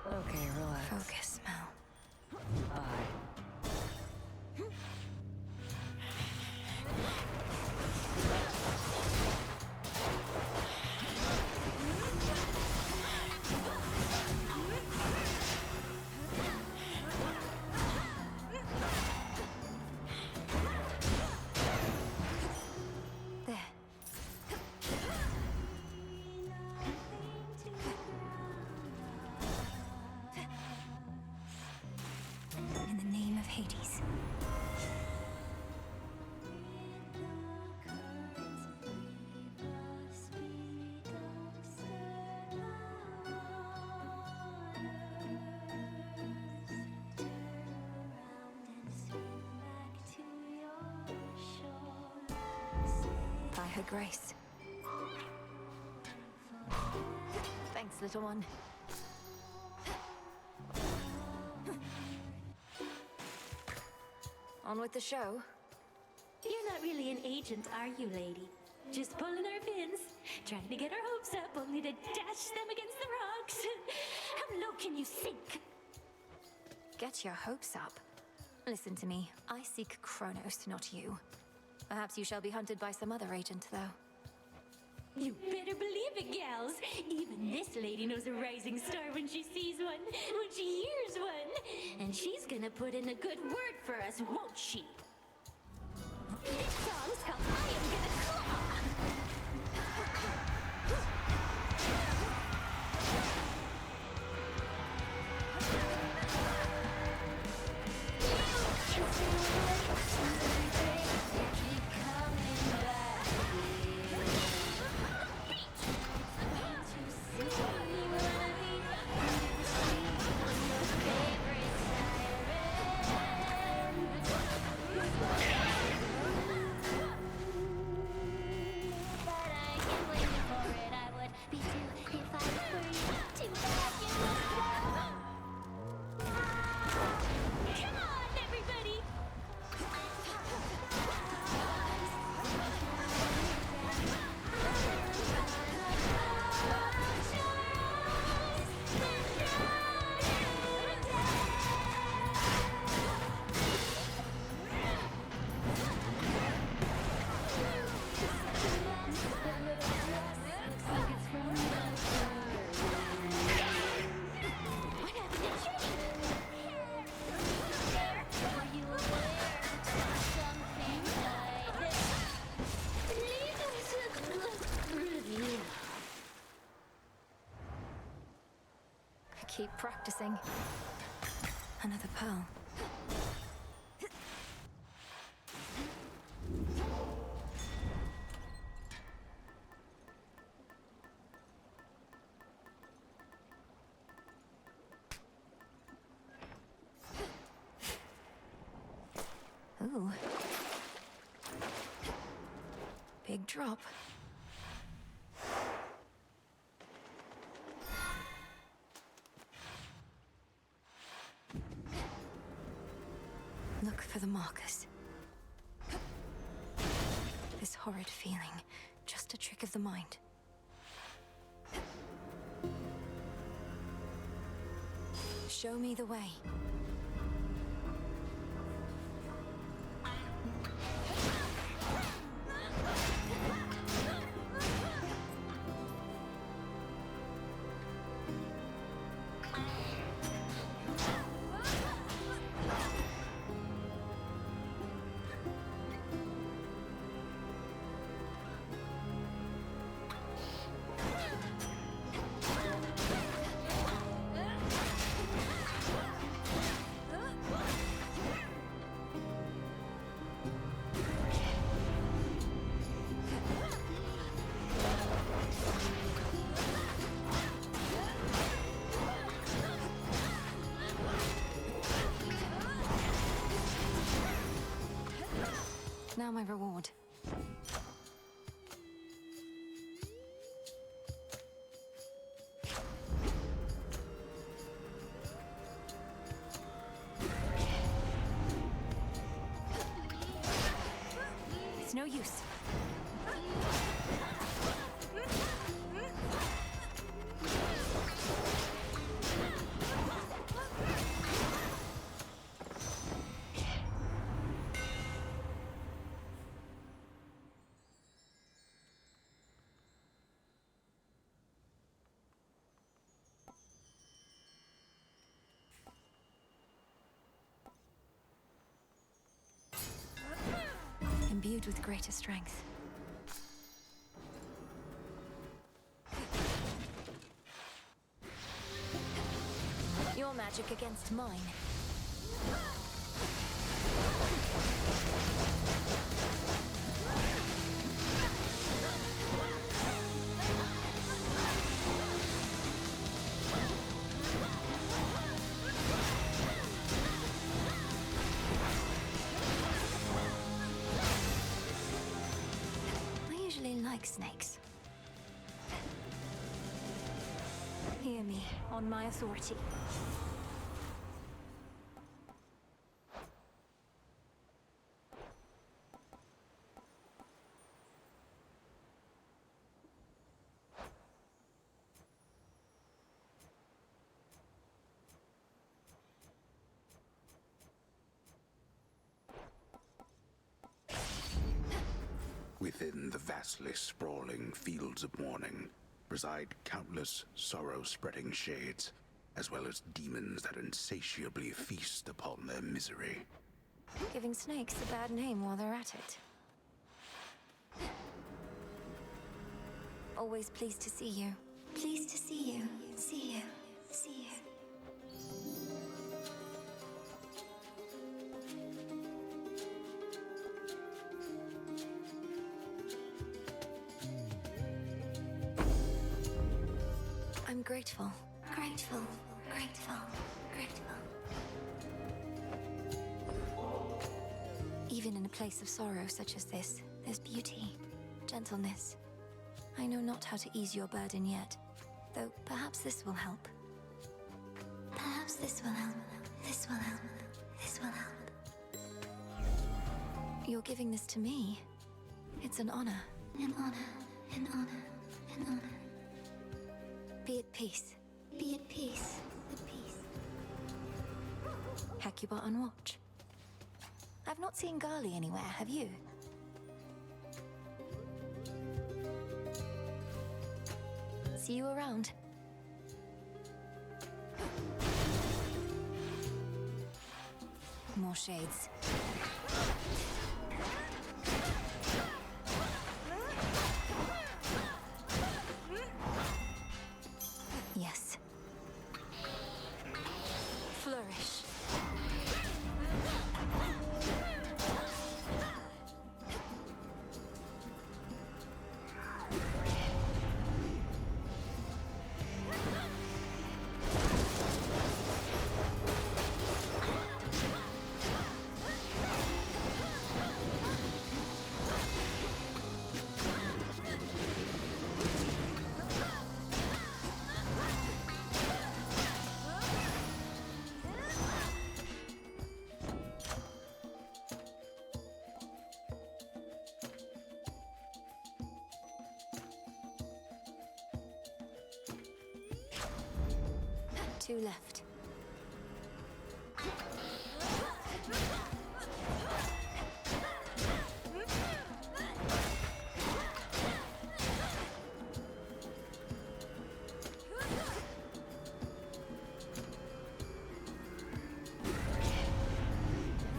Okay, relax. Focus, Mal. Bye. There. In the name of Hades. By her grace. Thanks, little one. On with the show. You're not really an agent, are you, lady? Just pulling our fins, trying to get our hopes up, only to dash them against the rocks. How low can you sink? Get your hopes up. Listen to me. I seek Chronos, not you. Perhaps you shall be hunted by some other agent, though. You better believe it, gals. Even this lady knows a rising star when she sees one, when she hears one. And she's gonna put in a good word for us, won't she? This song's called I Am Gonna Claw. Keep practicing. Another pearl. Ooh. Big drop. Look for the markers. This horrid feeling, just a trick of the mind. Show me the way. Now my reward. It's no use. Imbued with greater strength. Your magic against mine. Like snakes. Hear me, on my authority. vastly sprawling fields of mourning reside countless sorrow-spreading shades, as well as demons that insatiably feast upon their misery. Giving snakes a bad name while they're at it. Always pleased to see you. Pleased to see you. See you. See you. I'm grateful. Grateful. Grateful. Grateful. Even in a place of sorrow such as this, there's beauty, gentleness. I know not how to ease your burden yet, though perhaps this will help. Perhaps this will help. This will help. This will help. You're giving this to me. It's an honor. An honor. An honor. An honor. Be at peace. Be at peace. At peace. Hecuba on watch. I've not seen Gali anywhere, have you? See you around. More shades. Yes. Flourish. Two left.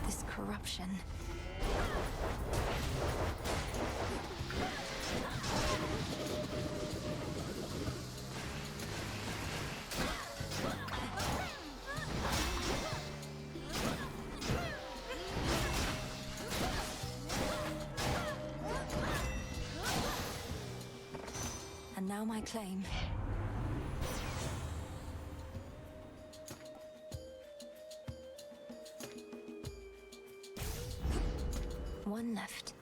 This corruption. And now my claim. One left.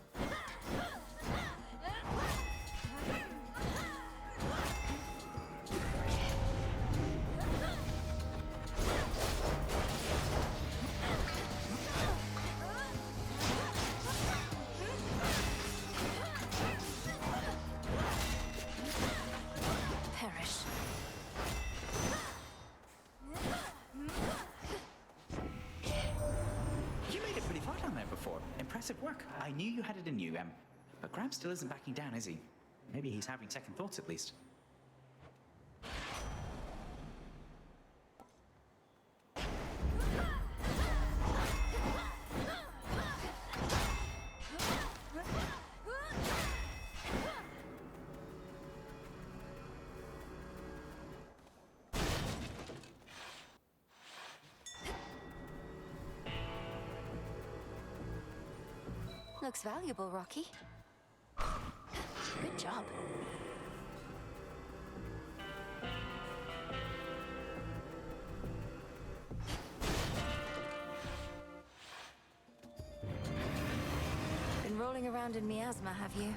Perish. You made it pretty far down there before. Impressive work. I knew you had it in you, but Graham still isn't backing down, is he? Maybe he's having second thoughts at least. Looks valuable, Rocky. Good job. Been rolling around in miasma, have you?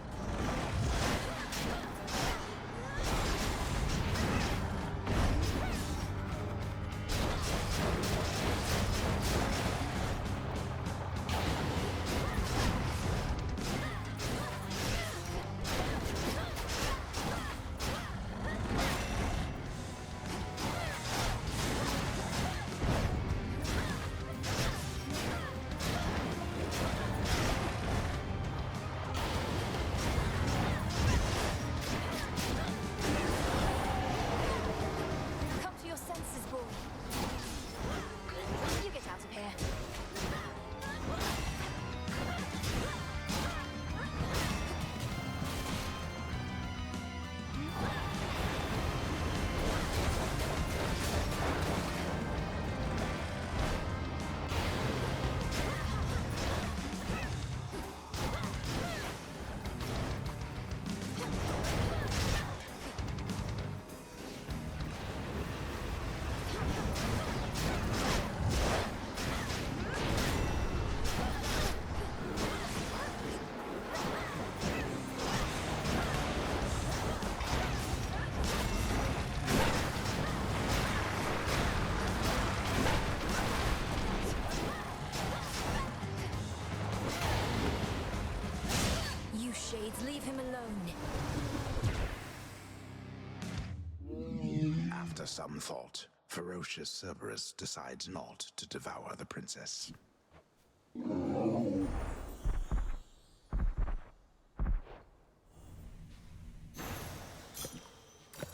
After some thought, ferocious Cerberus decides not to devour the princess.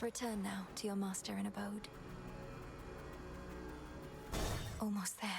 Return now to your master and abode. Almost there.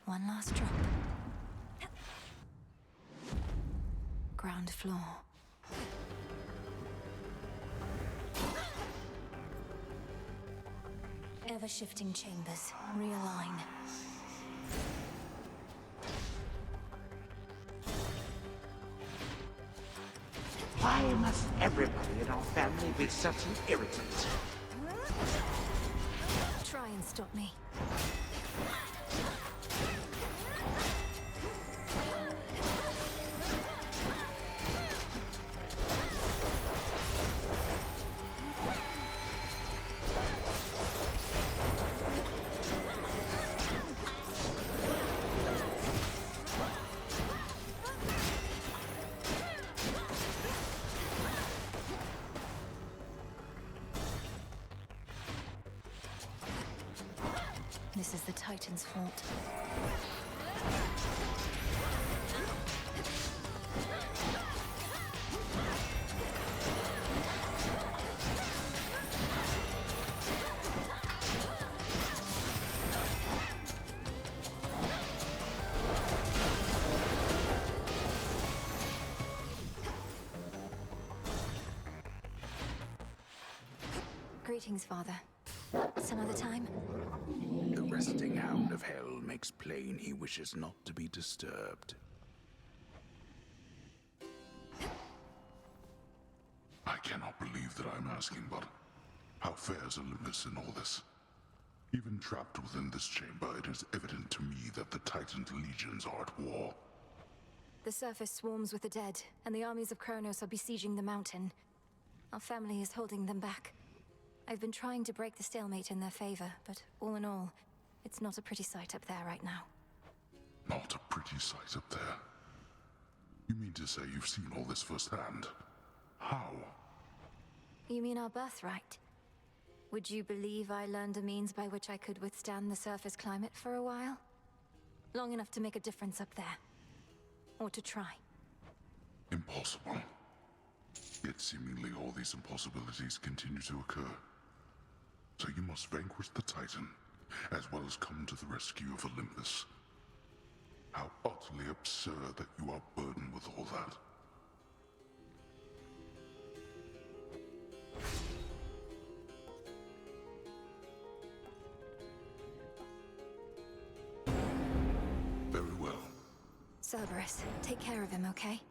One last drop. Ground floor. Ever-shifting chambers. Realign. Why must everybody in our family be such an irritant? Try and stop me. This is the Titan's fault. Greetings, Father. Some other time? The resting hound of hell makes plain he wishes not to be disturbed. I cannot believe that I'm asking, but how fares Olympus in all this? Even trapped within this chamber, it is evident to me that the Titan's legions are at war. The surface swarms with the dead, and the armies of Chronos are besieging the mountain. Our family is holding them back. I've been trying to break the stalemate in their favor, but all in all, it's not a pretty sight up there right now. Not a pretty sight up there. You mean to say you've seen all this firsthand? How? You mean our birthright? Would you believe I learned a means by which I could withstand the surface climate for a while? Long enough to make a difference up there. Or to try. Impossible. Yet seemingly all these impossibilities continue to occur. So you must vanquish the Titan, as well as come to the rescue of Olympus. How utterly absurd that you are burdened with all that. Very well. Cerberus, take care of him, okay?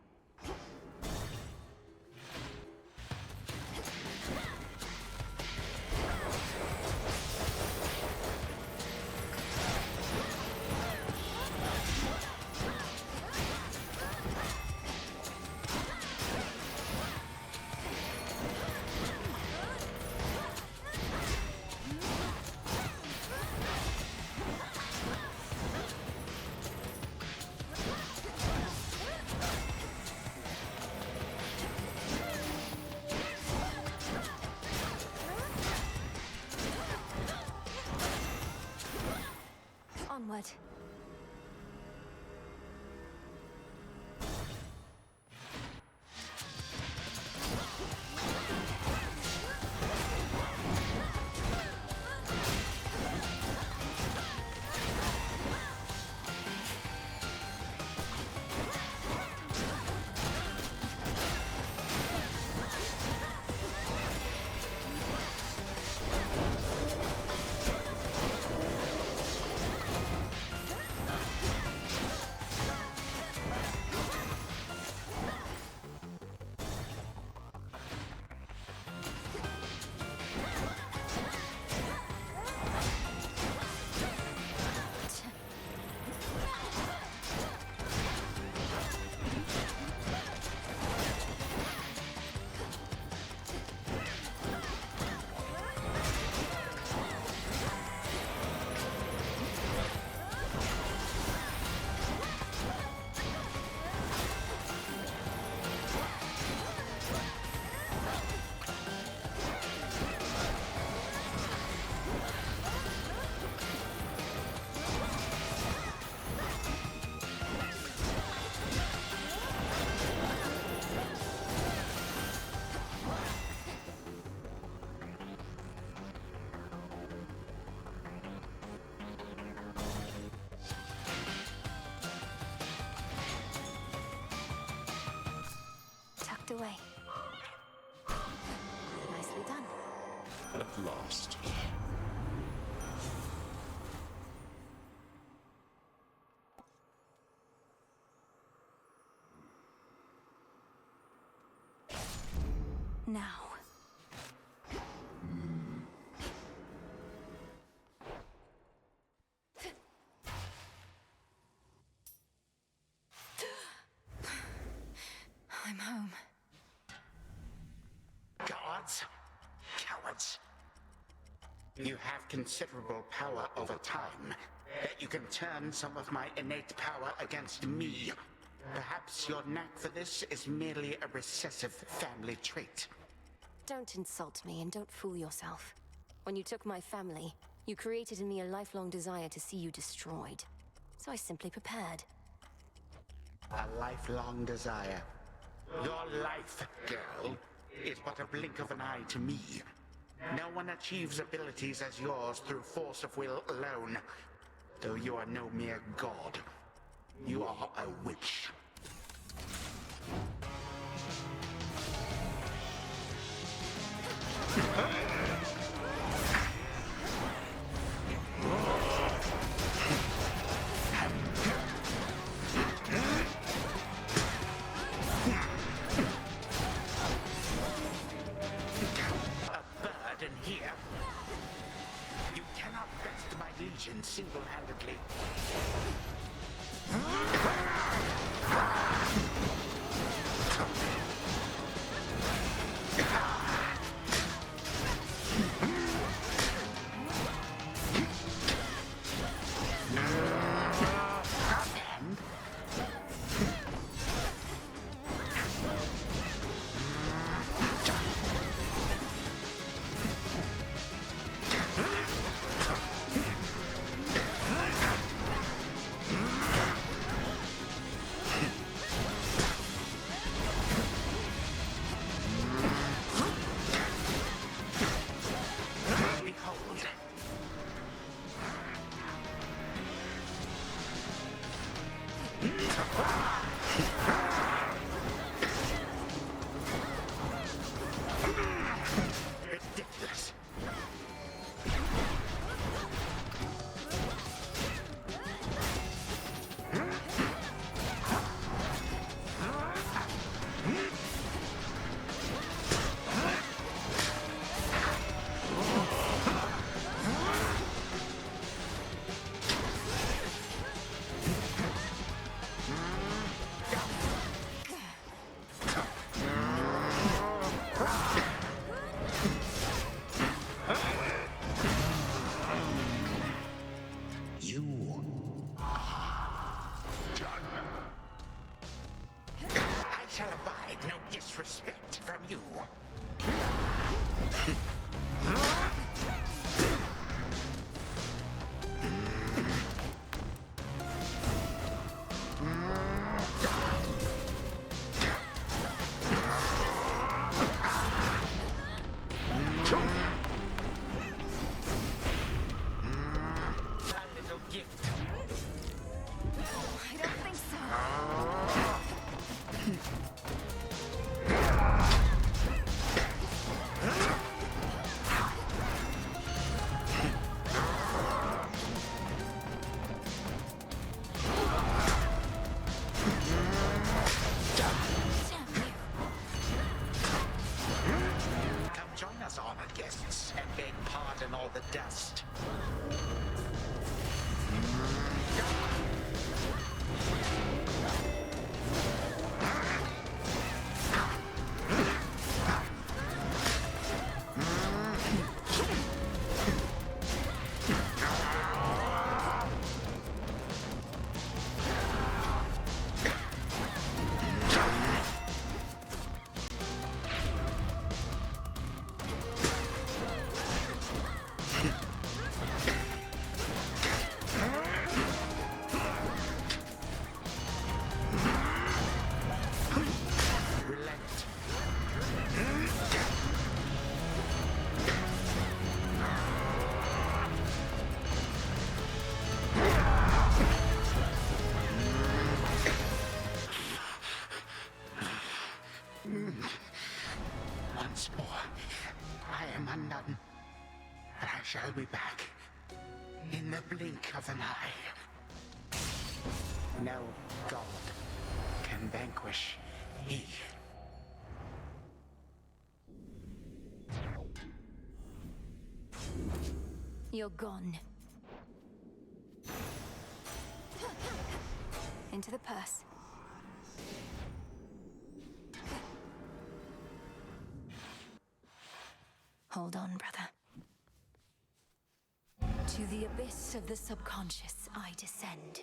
Onward. at last. Now. I'm home. Gods, cowards. You have considerable power over time, that you can turn some of my innate power against me. Perhaps your knack for this is merely a recessive family trait. Don't insult me and don't fool yourself. When you took my family, you created in me a lifelong desire to see you destroyed. So I simply prepared. A lifelong desire. Your life, girl, is but a blink of an eye to me. No one achieves abilities as yours through force of will alone. Though you are no mere god. You are a witch. Single-handedly. Shall abide no disrespect from you. A little gift. I don't think so. Come join us, honored guests, and beg pardon all the dust. shall be back. In the blink of an eye. No god can vanquish he. You're gone. Into the purse. Hold on, brother. To the abyss of the subconscious I descend.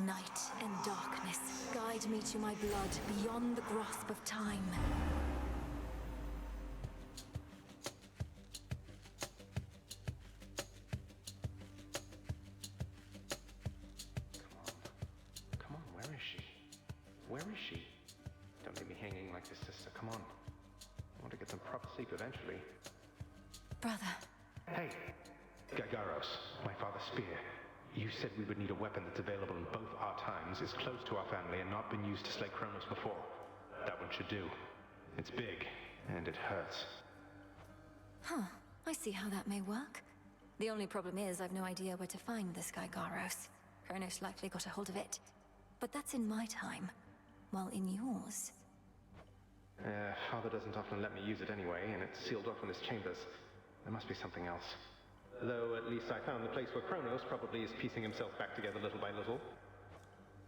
Night and darkness guide me to my blood beyond the grasp of time. Come on, where is she? Where is she? Don't leave me hanging like this, sister. Come on. I want to get some proper sleep eventually. Brother. Hey, Gigaros, my father's spear. You said we would need a weapon that's available in both our times, is close to our family, and not been used to slay Chronos before. That one should do. It's big, and it hurts. Huh. I see how that may work. The only problem is I've no idea where to find this Gigaros. Chronos likely got a hold of it. But that's in my time. While in yours... Father doesn't often let me use it anyway, and it's sealed off in his chambers. There must be something else. Though at least I found the place where Chronos probably is piecing himself back together little by little.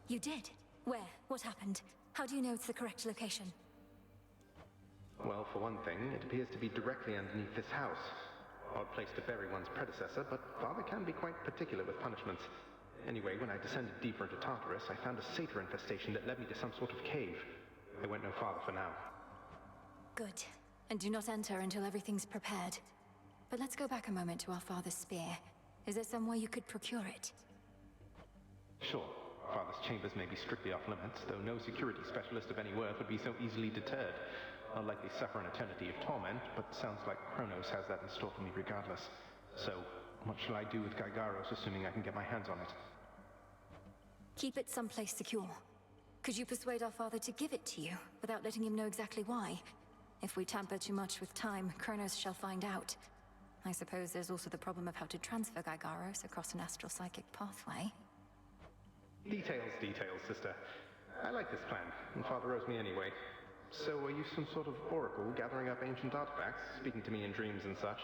You did? Where? What happened? How do you know it's the correct location? Well, for one thing, it appears to be directly underneath this house. Odd place to bury one's predecessor, but Father can be quite particular with punishments. Anyway, when I descended deeper into Tartarus, I found a satyr infestation that led me to some sort of cave. I went no farther for now. Good. And do not enter until everything's prepared. But let's go back a moment to our father's spear. Is there somewhere you could procure it? Sure. Father's chambers may be strictly off limits, though no security specialist of any worth would be so easily deterred. I'll likely suffer an eternity of torment, but sounds like Chronos has that in store for me regardless. So, what shall I do with Gigaros, assuming I can get my hands on it? Keep it someplace secure. Could you persuade our father to give it to you, without letting him know exactly why? If we tamper too much with time, Chronos shall find out. I suppose there's also the problem of how to transfer Gigaros across an astral psychic pathway. Details, sister. I like this plan, and Father owes me anyway. So are you some sort of oracle gathering up ancient artifacts, speaking to me in dreams and such?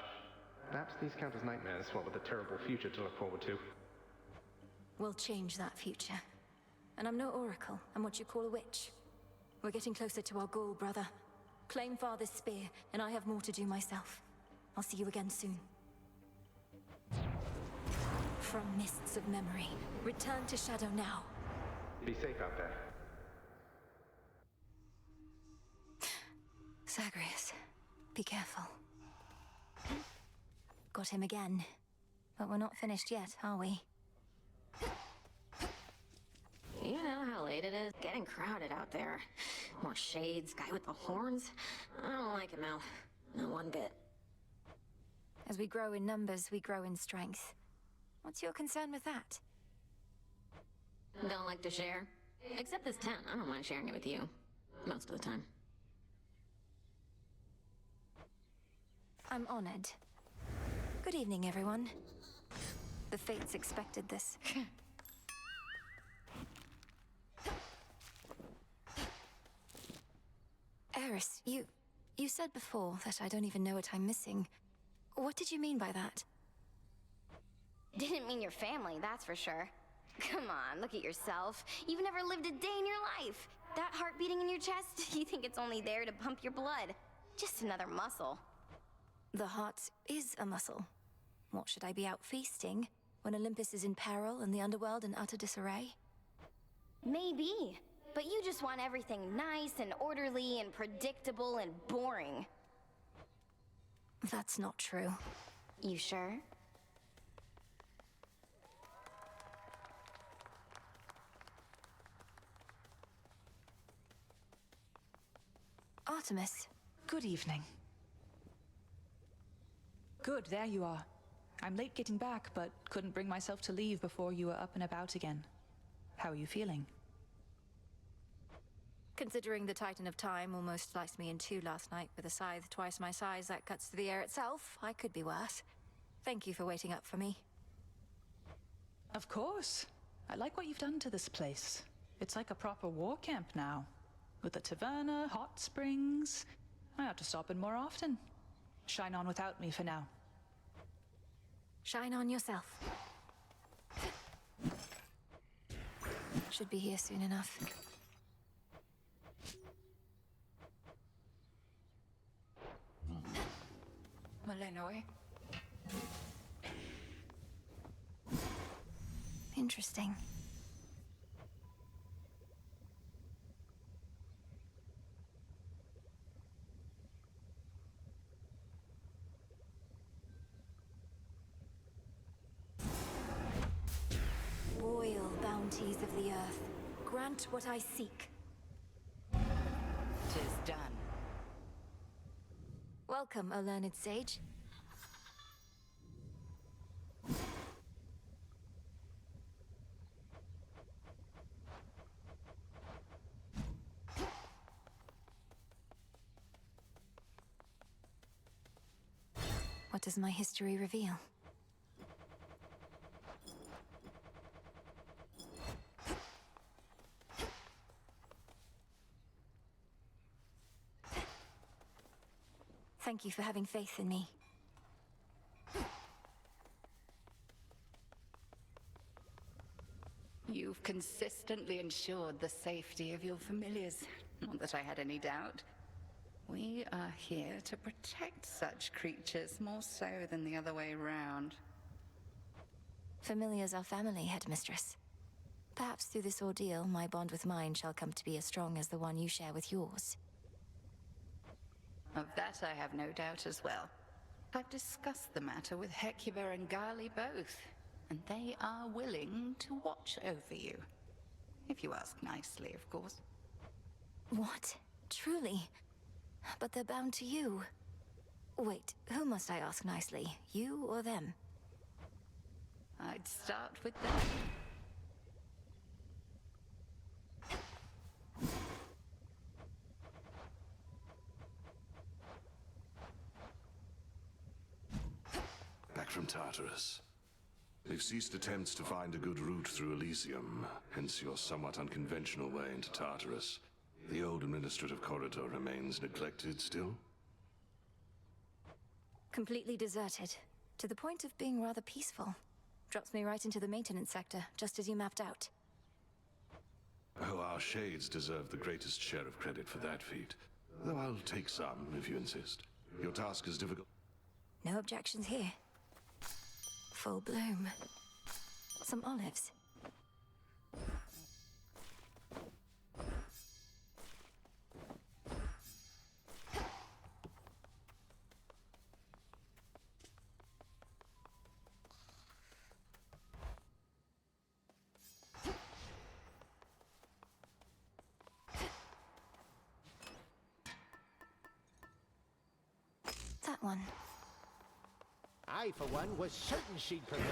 Perhaps these count as nightmares, what with a terrible future to look forward to. We'll change that future. And I'm no oracle, I'm what you call a witch. We're getting closer to our goal, brother. Claim Father's spear, and I have more to do myself. I'll see you again soon. From mists of memory, return to Shadow now. Be safe out there. Zagreus, be careful. Got him again. But we're not finished yet, are we? You know how late it is? Getting crowded out there. More shades, guy with the horns. I don't like it, Mel. Not one bit. As we grow in numbers, we grow in strength. What's your concern with that? Don't like to share? Except this tent. I don't mind sharing it with you. Most of the time. I'm honored. Good evening, everyone. The fates expected this. Eris, you said before that I don't even know what I'm missing. What did you mean by that? Didn't mean your family, that's for sure. Come on, look at yourself. You've never lived a day in your life. That heart beating in your chest, you think it's only there to pump your blood. Just another muscle. The heart is a muscle. What, should I be out feasting when Olympus is in peril and the underworld in utter disarray? Maybe, but you just want everything nice and orderly and predictable and boring. That's not true. You sure? Artemis. Good evening. Good, there you are. I'm late getting back, but couldn't bring myself to leave before you were up and about again. How are you feeling? Considering the Titan of Time almost sliced me in two last night with a scythe twice my size that cuts through the air itself, I could be worse. Thank you for waiting up for me. Of course. I like what you've done to this place. It's like a proper war camp now. With a taverna, hot springs. I ought to stop in more often. Shine on without me for now. Shine on yourself. Should be here soon enough. Malenoy? Interesting. Royal bounties of the earth, grant what I seek. 'Tis done. Welcome, O learned sage. What does my history reveal? Thank you for having faith in me. You've consistently ensured the safety of your familiars. Not that I had any doubt. We are here to protect such creatures more so than the other way round. Familiars are family, headmistress. Perhaps through this ordeal, my bond with mine shall come to be as strong as the one you share with yours. Of that I have no doubt as well. I've discussed the matter with Hecuba and Gali both, and they are willing to watch over you. If you ask nicely, of course. What? Truly? But they're bound to you. Wait, who must I ask nicely? You or them? I'd start with them. Back from Tartarus. They've ceased attempts to find a good route through Elysium, hence your somewhat unconventional way into Tartarus. The old administrative corridor remains neglected still? Completely deserted, to the point of being rather peaceful. Drops me right into the maintenance sector, just as you mapped out. Oh, our shades deserve the greatest share of credit for that feat. Though I'll take some, if you insist. Your task is difficult. No objections here. Full bloom. Some olives. That one. I, for one, was certain she'd prevail.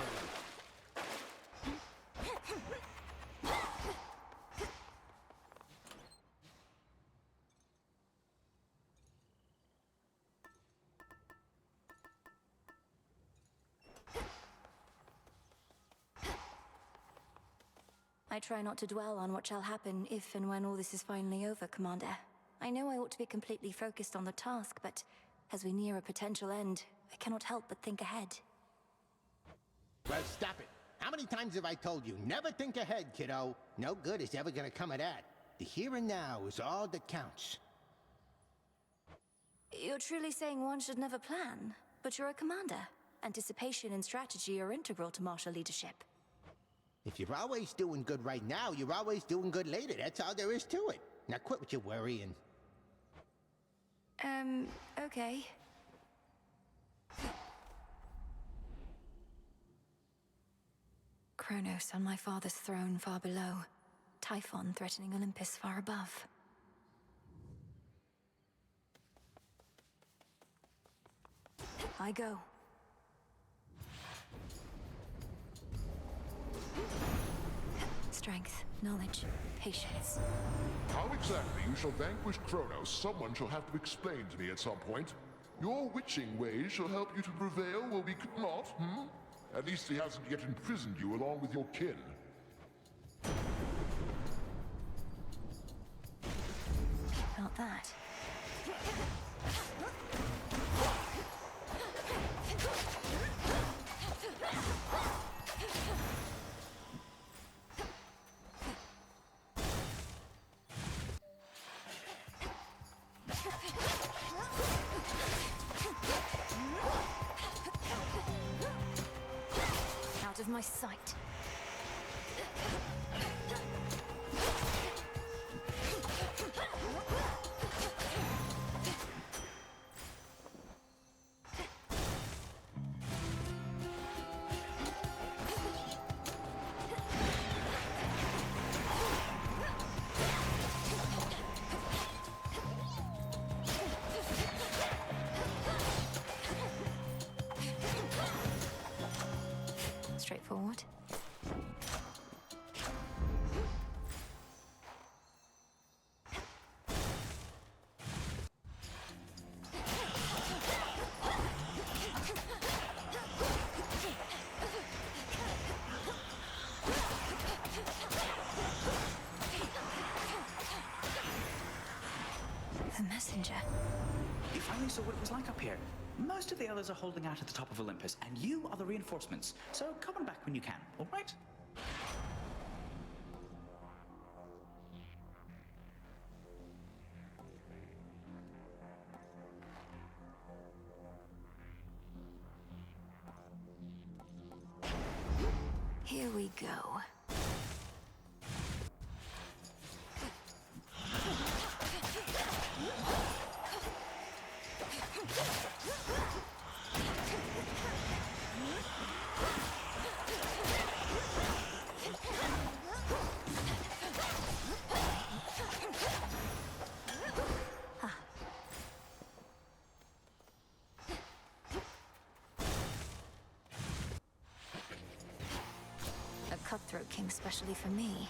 I try not to dwell on what shall happen if and when all this is finally over, Commander. I know I ought to be completely focused on the task, but as we near a potential end, I cannot help but think ahead. Well, stop it. How many times have I told you, never think ahead, kiddo? No good is ever gonna come of that. The here and now is all that counts. You're truly saying one should never plan, but you're a commander. Anticipation and strategy are integral to martial leadership. If you're always doing good right now, you're always doing good later. That's all there is to it. Now quit with your worrying. Okay. Chronos on my father's throne far below. Typhon threatening Olympus far above. I go. Strength. Knowledge, patience. How exactly you shall vanquish Chronos, someone shall have to explain to me at some point. Your witching ways shall help you to prevail where we could not, At least he hasn't yet imprisoned you along with your kin. Felt that. Out of my sight. Straightforward. The messenger. You finally saw what it was like up here. Most of the others are holding out at the top of Olympus, and you are the reinforcements. So come on back when you can, all right? Here we go. A cutthroat king specially for me.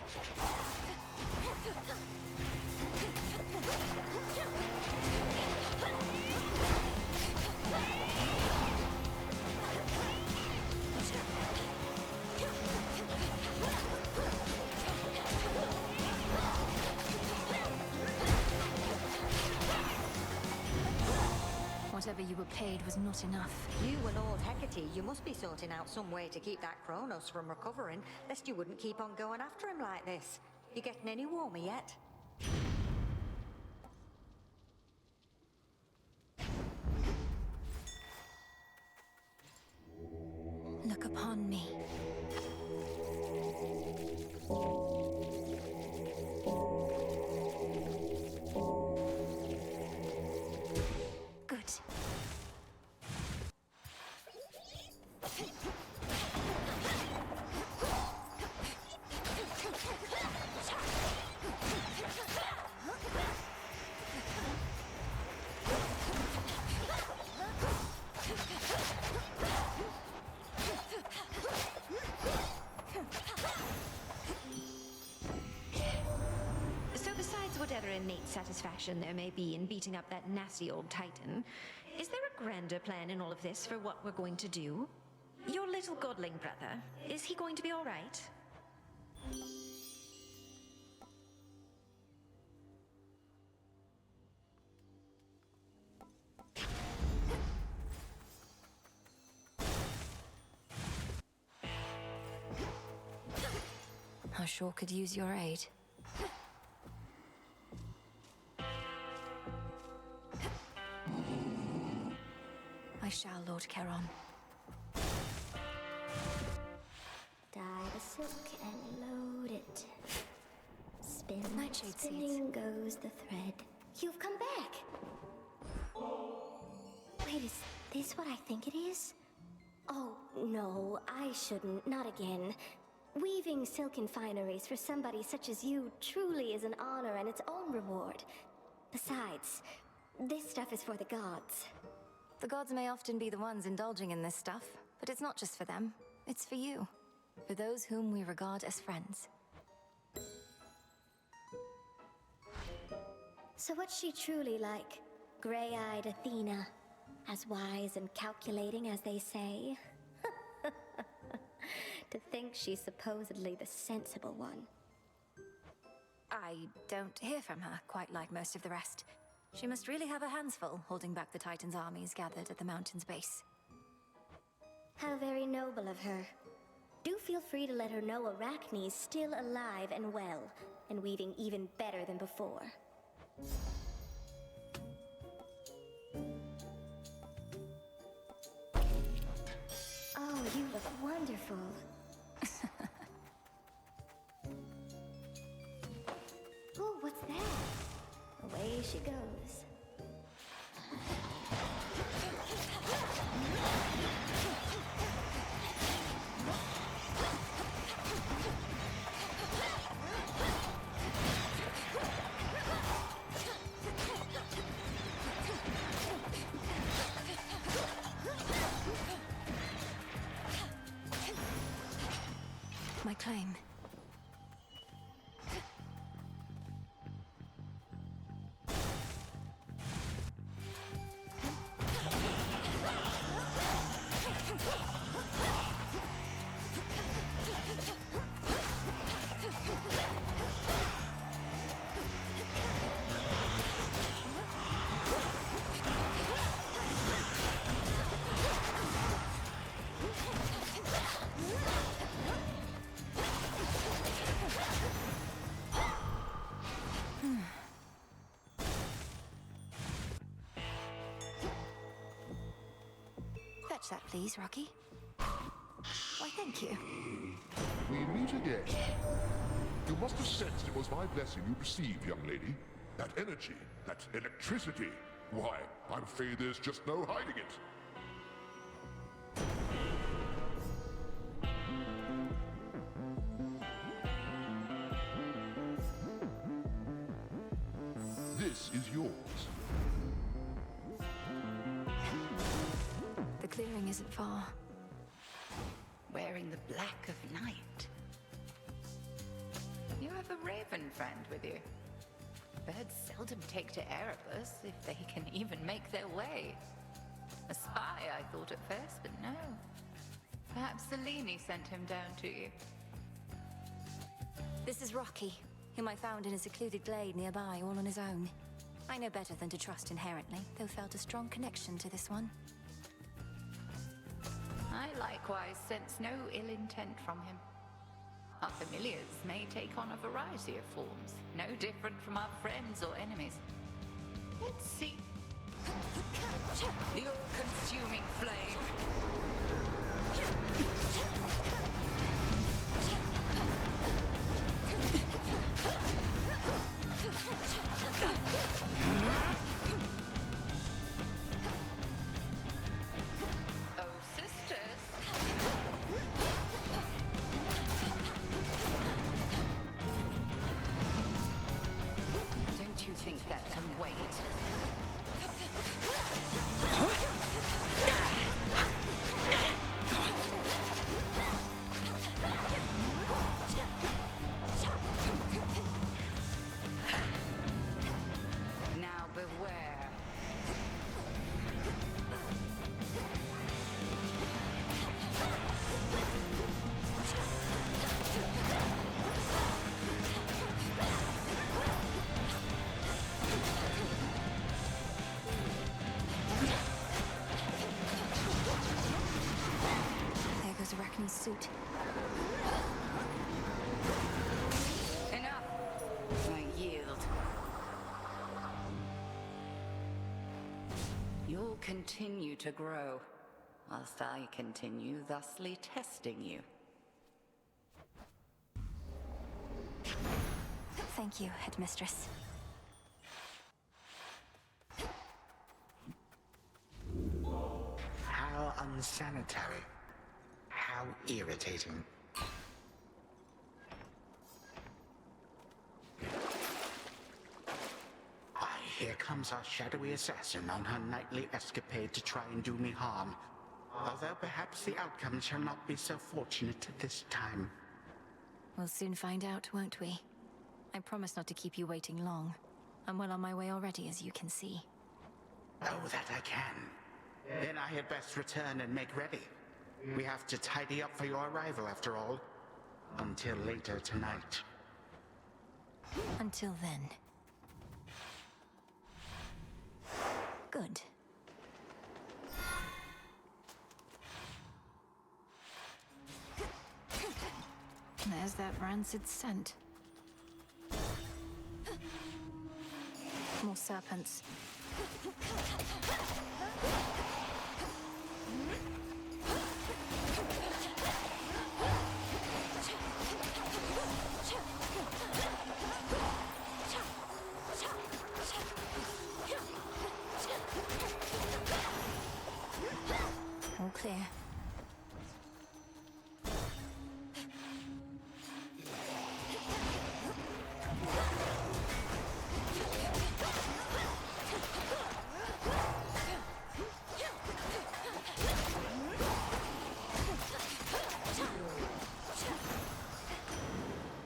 Whatever you were paid was not enough. You and old Hecate, you must be sorting out some way to keep that Chronos from recovering, lest you wouldn't keep on going after him like this. You getting any warmer yet? Look upon me. Good. So besides whatever innate satisfaction there may be in beating up that nasty old Titan, is there a grander plan in all of this for what we're going to do? Your little godling brother, is he going to be all right? I sure could use your aid. I shall, Lord Charon. Dye the silk and load it. Spin, Nightshade spinning goes the thread. You've come back! Wait, is this what I think it is? Oh, no, I shouldn't. Not again. Weaving silken fineries for somebody such as you truly is an honor and its own reward. Besides, this stuff is for the gods. The gods may often be the ones indulging in this stuff, but it's not just for them. It's for you. For those whom we regard as friends. So what's she truly like? Gray-eyed Athena? As wise and calculating as they say? To think she's supposedly the sensible one. I don't hear from her quite like most of the rest. She must really have her hands full, holding back the Titan's armies gathered at the mountain's base. How very noble of her. Do feel free to let her know Arachne's still alive and well, and weaving even better than before. Oh, you look wonderful. Oh, what's that? Away she goes. My claim. Fetch that, please, Rocky. Why, thank you. We meet again. You must have sensed it was my blessing you received, young lady. That energy, that electricity. Why, I'm afraid there's just no hiding it. This is yours. The clearing isn't far. Wearing the black of night. You have a raven friend with you. Birds seldom take to Erebus if they can even make their way. A spy, I thought at first, but no. Perhaps Selene sent him down to you. This is Rocky, whom I found in a secluded glade nearby, all on his own. I know better than to trust inherently, though felt a strong connection to this one. I likewise sense no ill intent from him. Our familiars may take on a variety of forms, no different from our friends or enemies. Let's see. The all-consuming flame. Oh, sisters. Don't you think that can wait? Now beware. There goes Arachne's suit. Enough. I yield. You'll continue to grow, whilst I continue thusly testing you. Thank you, Headmistress. How unsanitary. How irritating. Here comes our shadowy assassin on her nightly escapade to try and do me harm. Although perhaps the outcome shall not be so fortunate this time. We'll soon find out, won't we? I promise not to keep you waiting long. I'm well on my way already, as you can see. Oh, that I can. Then I had best return and make ready. We have to tidy up for your arrival, after all. Until later tonight. Until then. Good. There's that rancid scent. More serpents. All clear.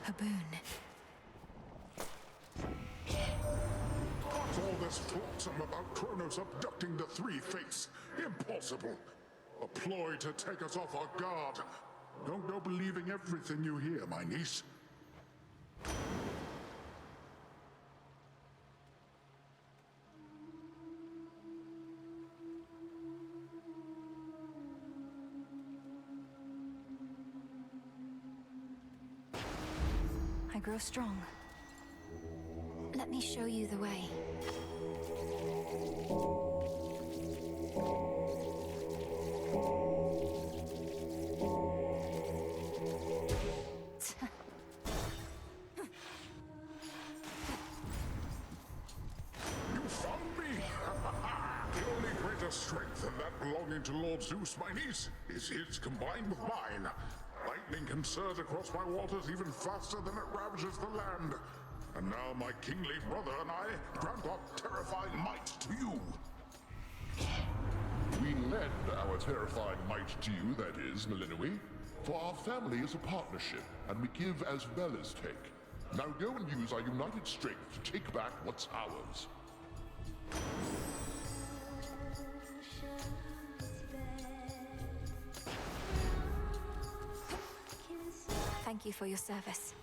A boon. What's all this flotsam about Chronos abducting the Three-Fates? Impossible! A ploy to take us off our guard. Don't go believing everything you hear, my niece. I grow strong. Let me show you the way. You found me! The only greater strength than that belonging to Lord Zeus, my niece, is his combined with mine. Lightning can surge across my waters even faster than it ravages the land. And now my kingly brother and I grant our terrifying might to you. We lend our terrifying might to you, that is, Melinoe, for our family is a partnership, and we give as well as take. Now go and use our united strength to take back what's ours. Thank you for your service.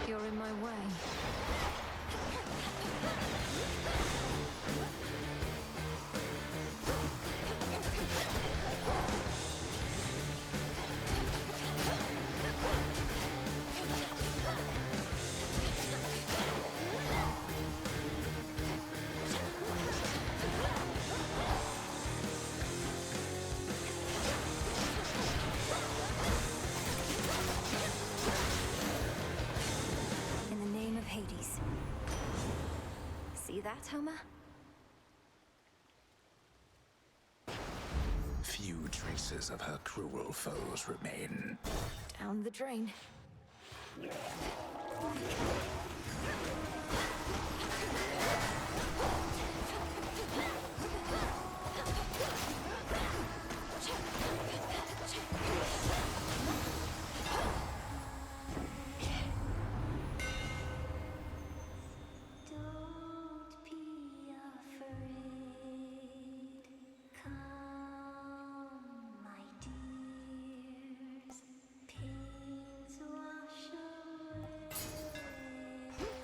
You're in my way. In the name of Hades. See that, Homer? Few traces of her cruel foes remain. Down the drain.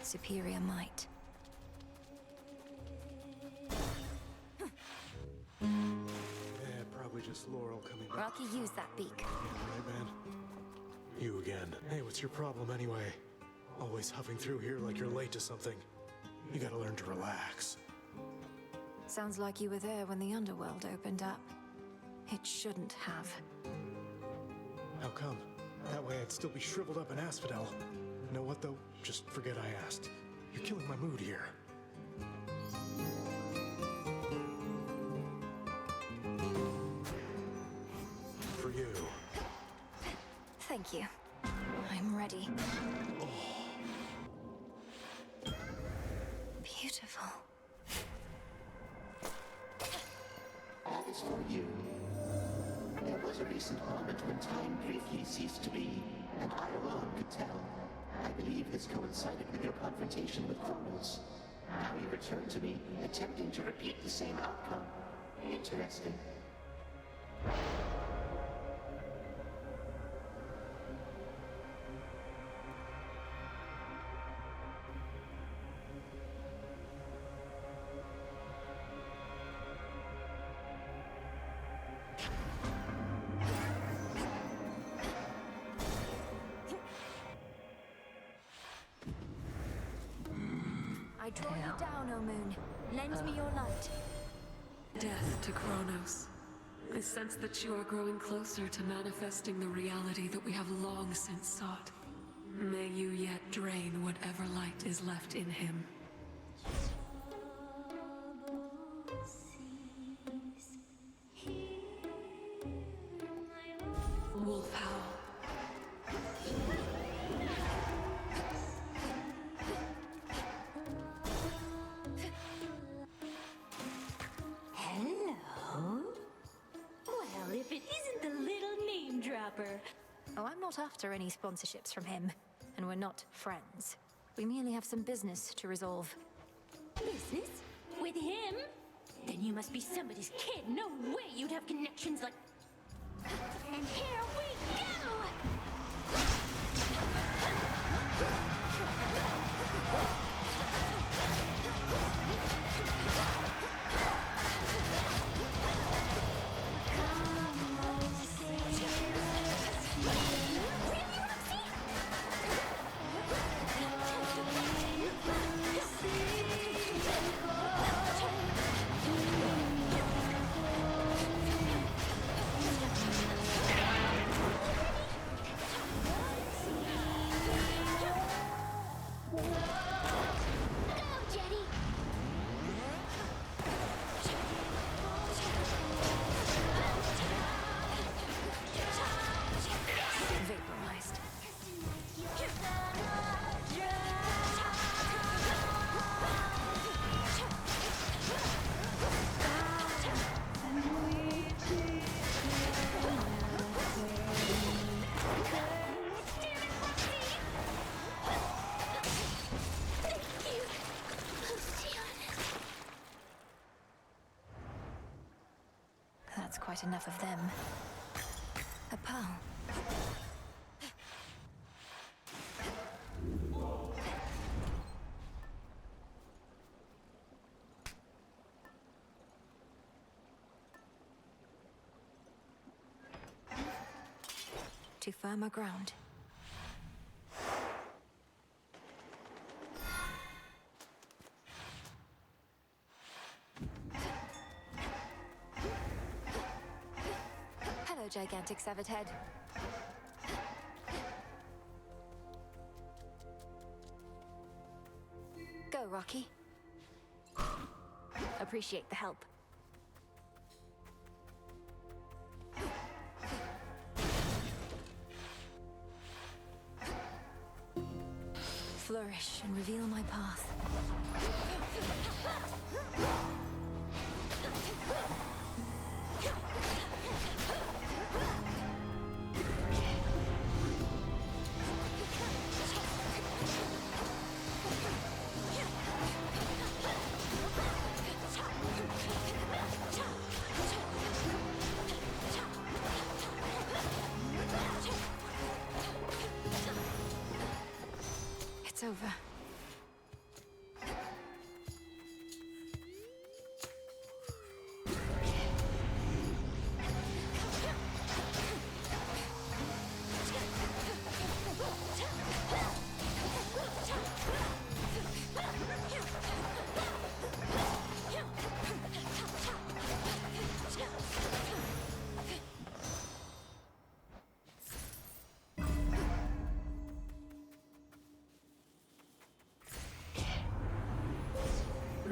Superior might. Yeah, probably just Laurel coming back. Rocky, use that beak. Yeah, right, man. You again. Hey, what's your problem anyway? Always huffing through here like you're late to something. You gotta learn to relax. Sounds like you were there when the underworld opened up. It shouldn't have. How come? That way I'd still be shriveled up in Asphodel. You know what, though? Just forget I asked. You're killing my mood here. For you. Thank you. I'm ready. Beautiful. That is for you. There was a recent moment when time briefly ceased to be, and I alone could tell. I believe this coincided with your confrontation with Chronos. Now you return to me, attempting to repeat the same outcome. Interesting. I draw you down, O moon. Lend me your light. Death to Chronos. I sense that you are growing closer to manifesting the reality that we have long since sought. May you yet drain whatever light is left in him. Wolf Howl. Hello? Well, if it isn't the little name dropper. Oh, I'm not after any sponsorships from him. And we're not friends. We merely have some business to resolve. Business? With him? Then you must be somebody's kid. No way you'd have connections like... And here we go! Vaporized. That's quite enough of them. A pearl. To firmer ground. Hello, gigantic severed head. Go, Rocky. Appreciate the help. Flourish and reveal my path. It's over.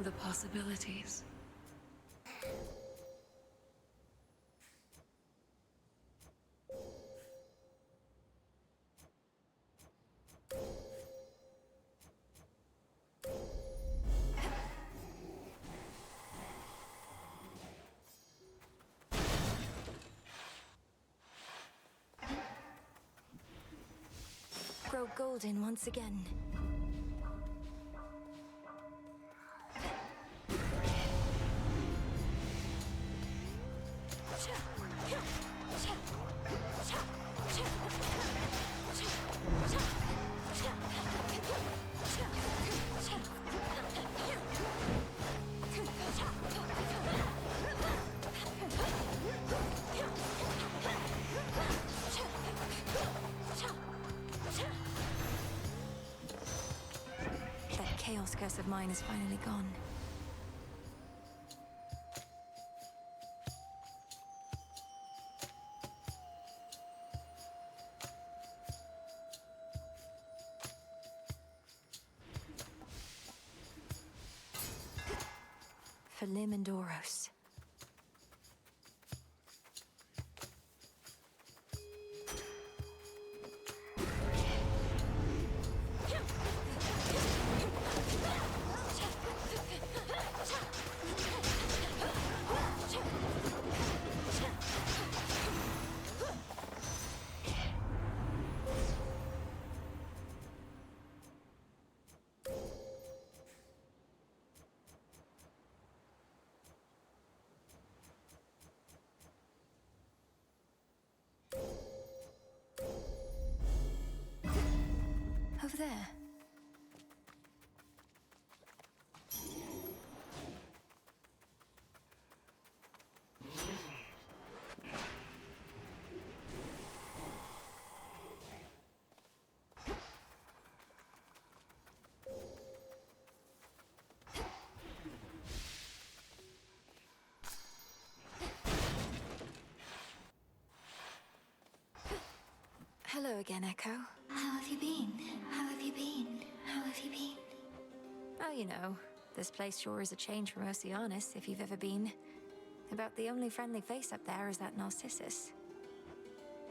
The possibilities. Grow look golden once again. That chaos curse of mine is finally gone. For Lim and Doros. Over there. Hello again, Echo. How have you been? How have you been? How have you been? Oh, you know, this place sure is a change from Oceanus, if you've ever been. About the only friendly face up there is that Narcissus.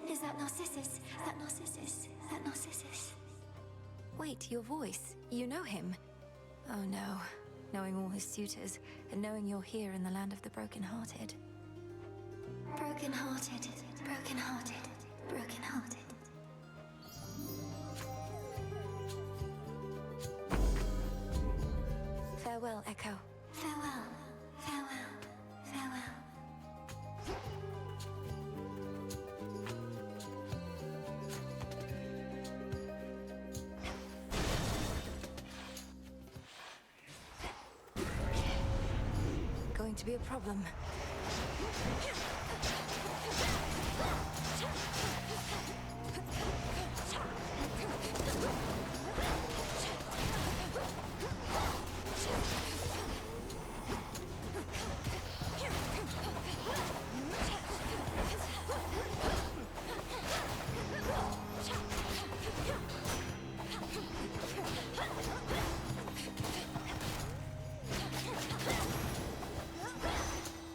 Is that Narcissus? Is that Narcissus? Is that Narcissus? Wait, your voice. You know him. Oh no. Knowing all his suitors, and knowing you're here in the land of the broken-hearted. Broken-hearted, broken-hearted, broken-hearted. Farewell, Echo. Farewell, farewell, farewell. Going to be a problem.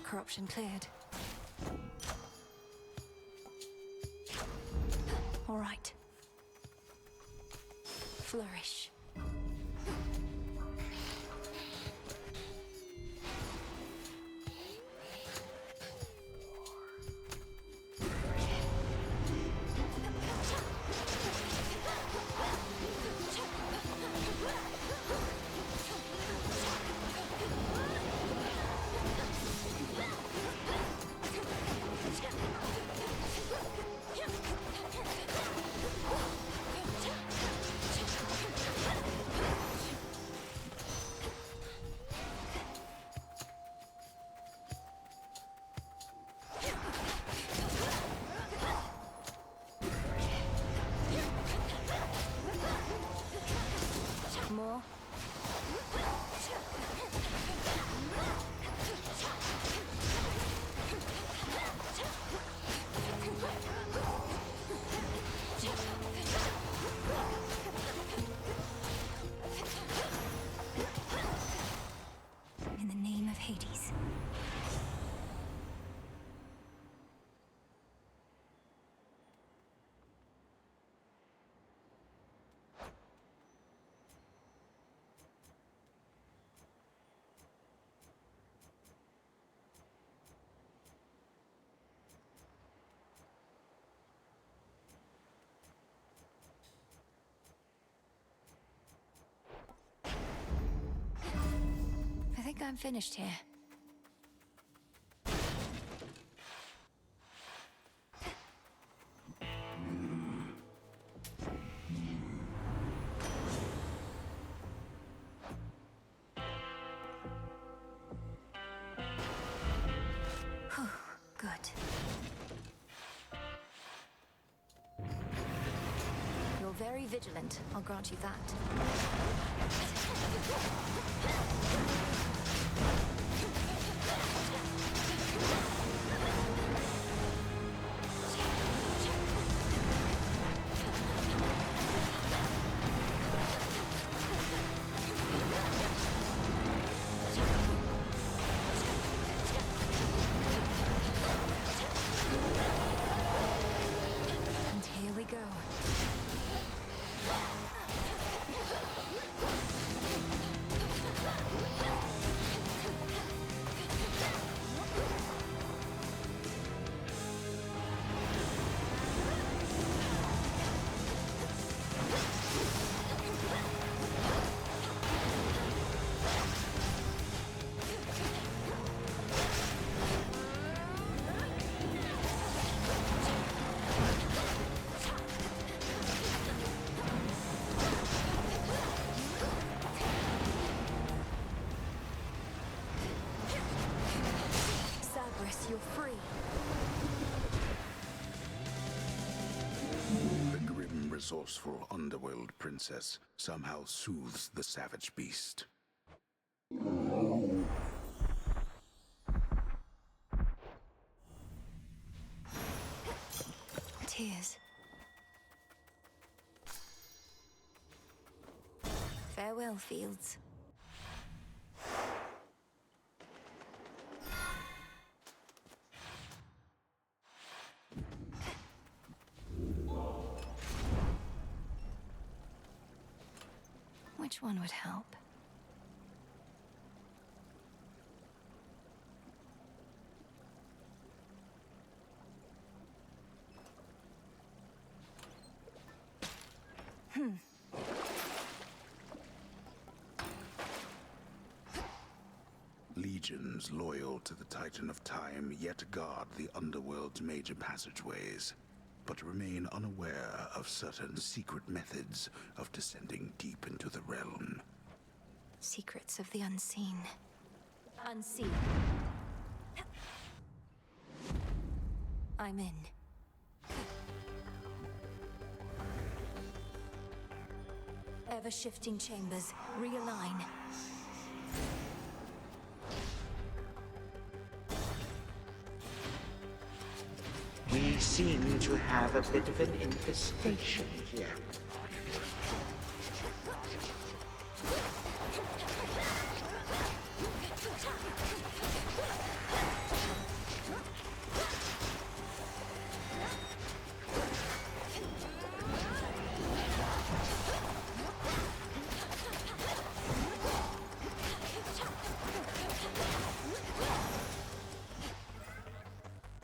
Corruption cleared. All right. Flourish. think I'm finished here. Good. You're very vigilant, I'll grant you that. And here we go. Cerberus, you're free. The grim, resourceful underworld princess somehow soothes the savage beast. Tears. Farewell, fields. Which one would help? Legions loyal to the Titan of Time yet guard the underworld's major passageways, but remain unaware of certain secret methods of descending deep into the realm. Secrets of the unseen. Unseen. I'm in. Ever-shifting chambers. Realign. We seem to have a bit of an infestation here.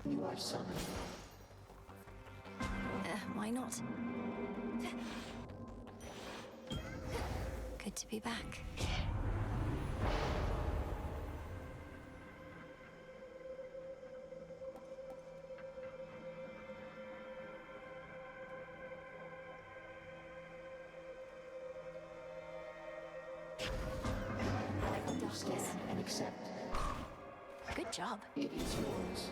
You are summoned. Why not? Good to be back. Stand and accept. Good job. It is yours.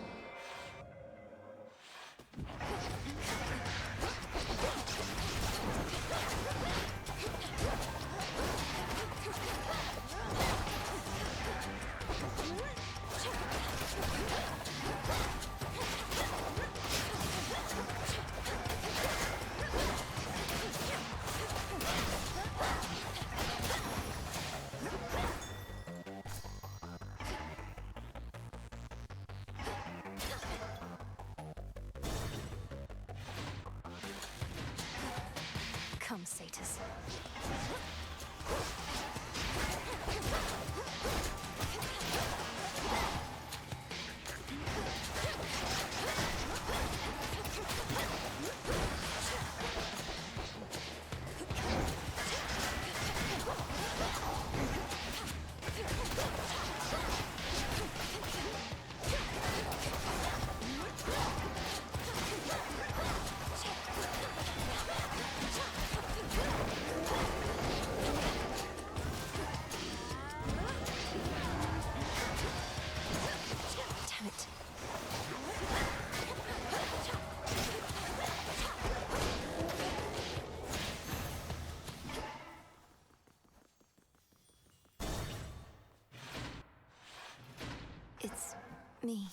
Me.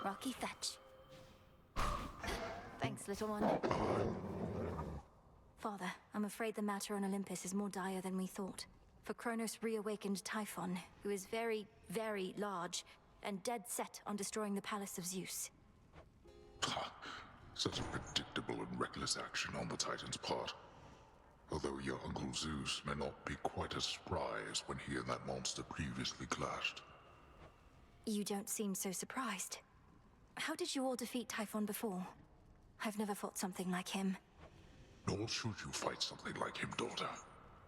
Rocky Fetch. Thanks, little one. Father, I'm afraid the matter on Olympus is more dire than we thought. For Chronos reawakened Typhon, who is very, very large, and dead set on destroying the Palace of Zeus. Such a predictable and reckless action on the Titan's part. Although your Uncle Zeus may not be quite as spry as when he and that monster previously clashed. You don't seem so surprised. How did you all defeat Typhon before? I've never fought something like him. Nor should you fight something like him, daughter.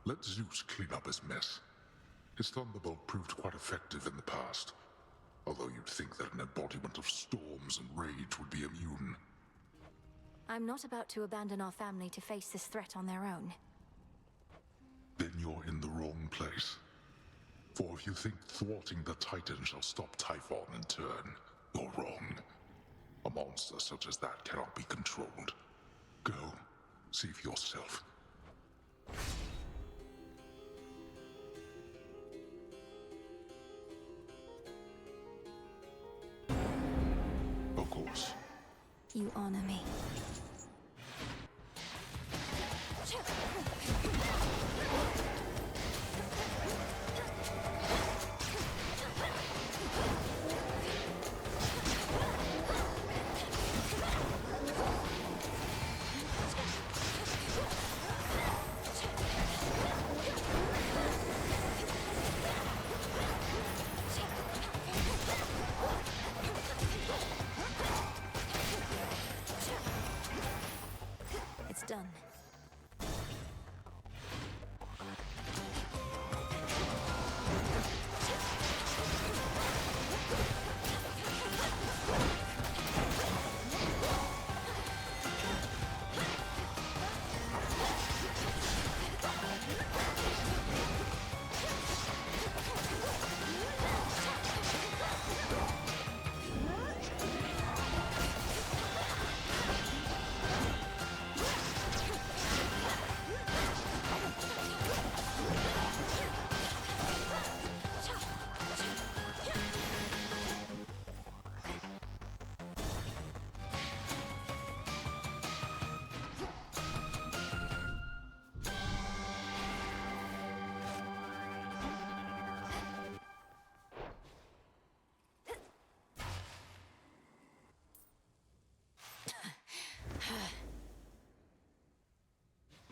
Let Zeus clean up his mess. His thunderbolt proved quite effective in the past. Although you'd think that an embodiment of storms and rage would be immune. I'm not about to abandon our family to face this threat on their own. Then you're in the wrong place. For if you think thwarting the Titan shall stop Typhon in turn, you're wrong. A monster such as that cannot be controlled. Go, see for yourself. Of course. You honor me. It's done.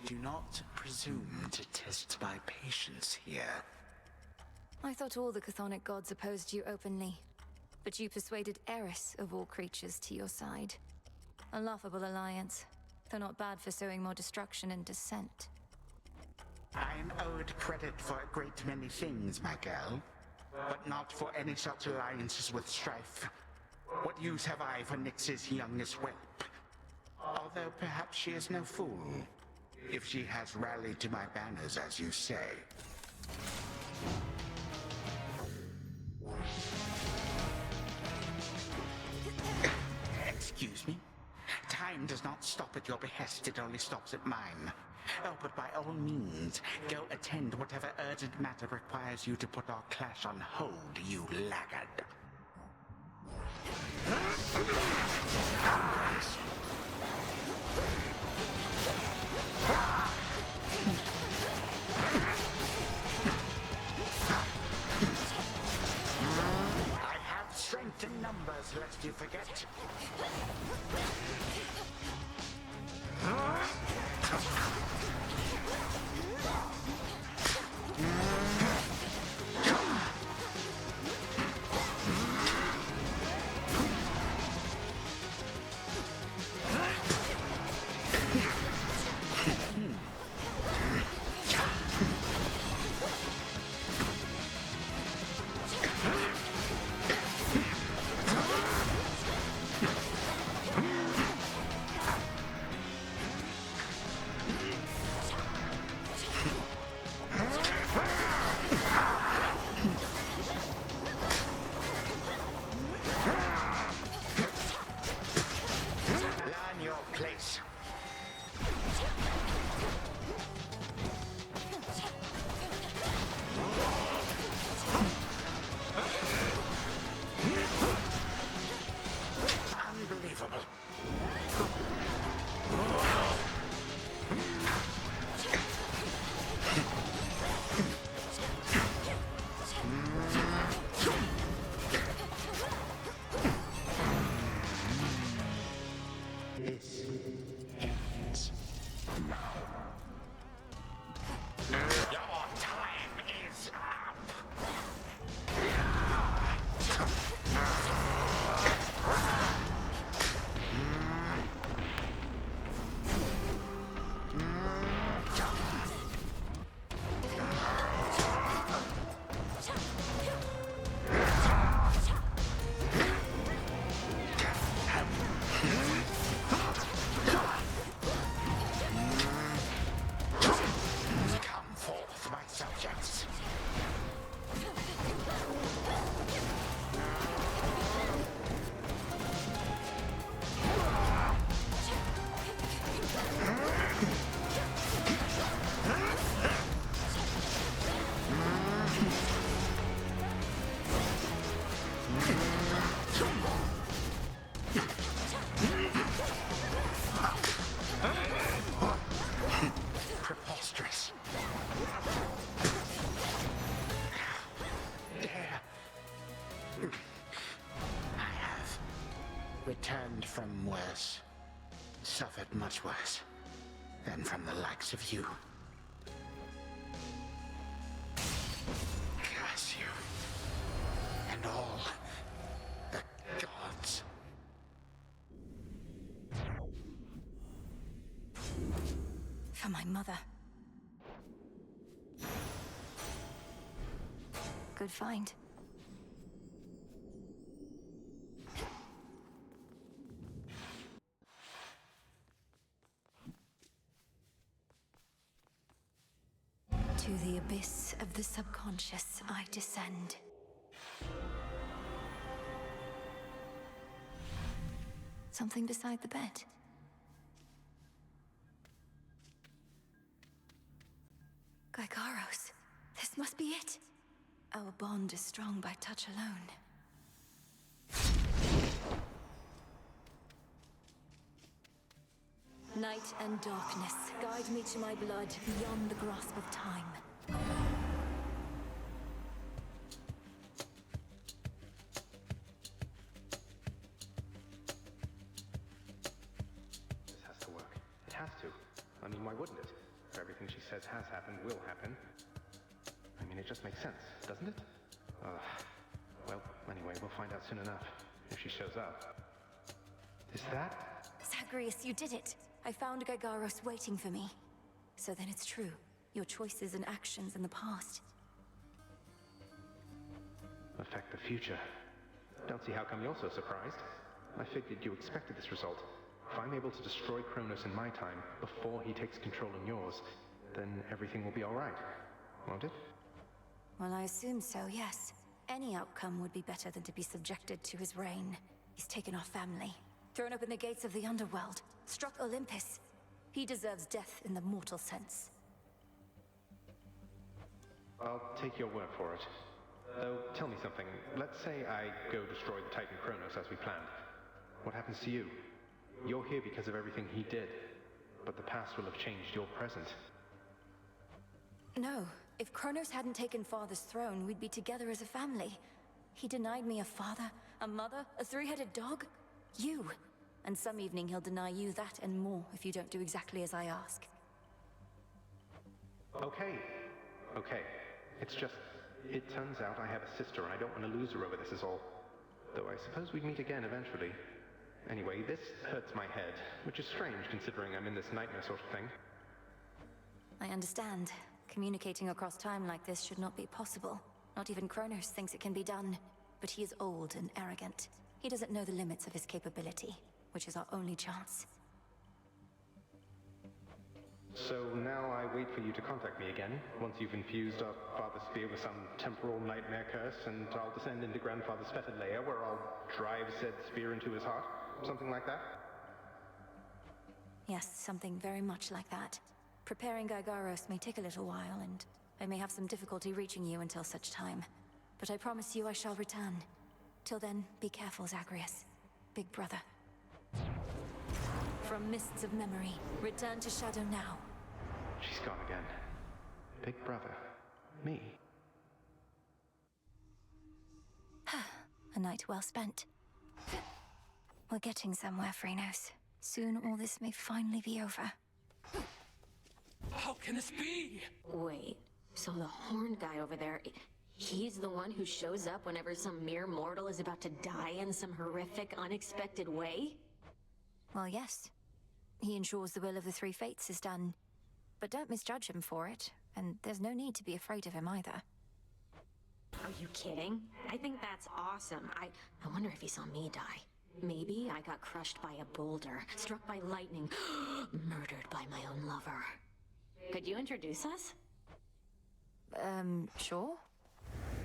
Do not presume to test my patience here. I thought all the chthonic gods opposed you openly. But you persuaded Eris, of all creatures, to your side. A laughable alliance, though not bad for sowing more destruction and dissent. I'm owed credit for a great many things, my girl. But not for any such alliances with strife. What use have I for Nyx's youngest whelp? Although perhaps she is no fool. If she has rallied to my banners, as you say. Excuse me? Time does not stop at your behest, it only stops at mine. Oh, but by all means, go attend whatever urgent matter requires you to put our clash on hold, you laggard. I have strength in numbers, lest you forget. from worse. Suffered much worse than from the likes of you. Curse you. And all the gods. For my mother. Good find. To the abyss of the subconscious I descend. Something beside the bed. Gigaros, this must be it. Our bond is strong by touch alone. Night and darkness, guide me to my blood beyond the grasp of time. This has to work. It has to. I mean, why wouldn't it? If everything she says has happened will happen. I mean, it just makes sense, doesn't it? Well, anyway, we'll find out soon enough. If she shows up. Is that? Zagreus, you did it! I found Gigaros waiting for me. So then it's true. Your choices and actions in the past. Affect the future. Don't see how come you're so surprised. I figured you expected this result. If I'm able to destroy Chronos in my time, before he takes control in yours, then everything will be alright. Won't it? Well, I assume so, yes. Any outcome would be better than to be subjected to his reign. He's taken our family, thrown open the gates of the underworld, struck Olympus. He deserves death in the mortal sense. I'll take your word for it. Though, tell me something. Let's say I go destroy the Titan Chronos as we planned. What happens to you? You're here because of everything he did. But the past will have changed your present. No. If Chronos hadn't taken Father's throne, we'd be together as a family. He denied me a father, a mother, a three-headed dog. You. And some evening he'll deny you that and more if you don't do exactly as I ask. Okay. It's just, it turns out I have a sister and I don't want to lose her over this is all. Though I suppose we'd meet again eventually. Anyway, this hurts my head, which is strange considering I'm in this nightmare sort of thing. I understand. Communicating across time like this should not be possible. Not even Chronos thinks it can be done. But he is old and arrogant. He doesn't know the limits of his capability, which is our only chance. So now I wait for you to contact me again, once you've infused our father's spear with some temporal nightmare curse, and I'll descend into Grandfather's fetid lair, where I'll drive said spear into his heart? Something like that? Yes, something very much like that. Preparing Gigaros may take a little while, and I may have some difficulty reaching you until such time. But I promise you I shall return. Till then, be careful, Zagreus. Big brother. From mists of memory, return to Shadow now. She's gone again. Big brother. Me. A night well spent. We're getting somewhere, Phrynos. Soon all this may finally be over. How can this be? Wait, so the horned guy over there, he's the one who shows up whenever some mere mortal is about to die in some horrific, unexpected way? Well, yes. He ensures the will of the three fates is done. But don't misjudge him for it, and there's no need to be afraid of him either. Are you kidding? I think that's awesome. I wonder if he saw me die. Maybe I got crushed by a boulder, struck by lightning, murdered by my own lover. Could you introduce us? Sure.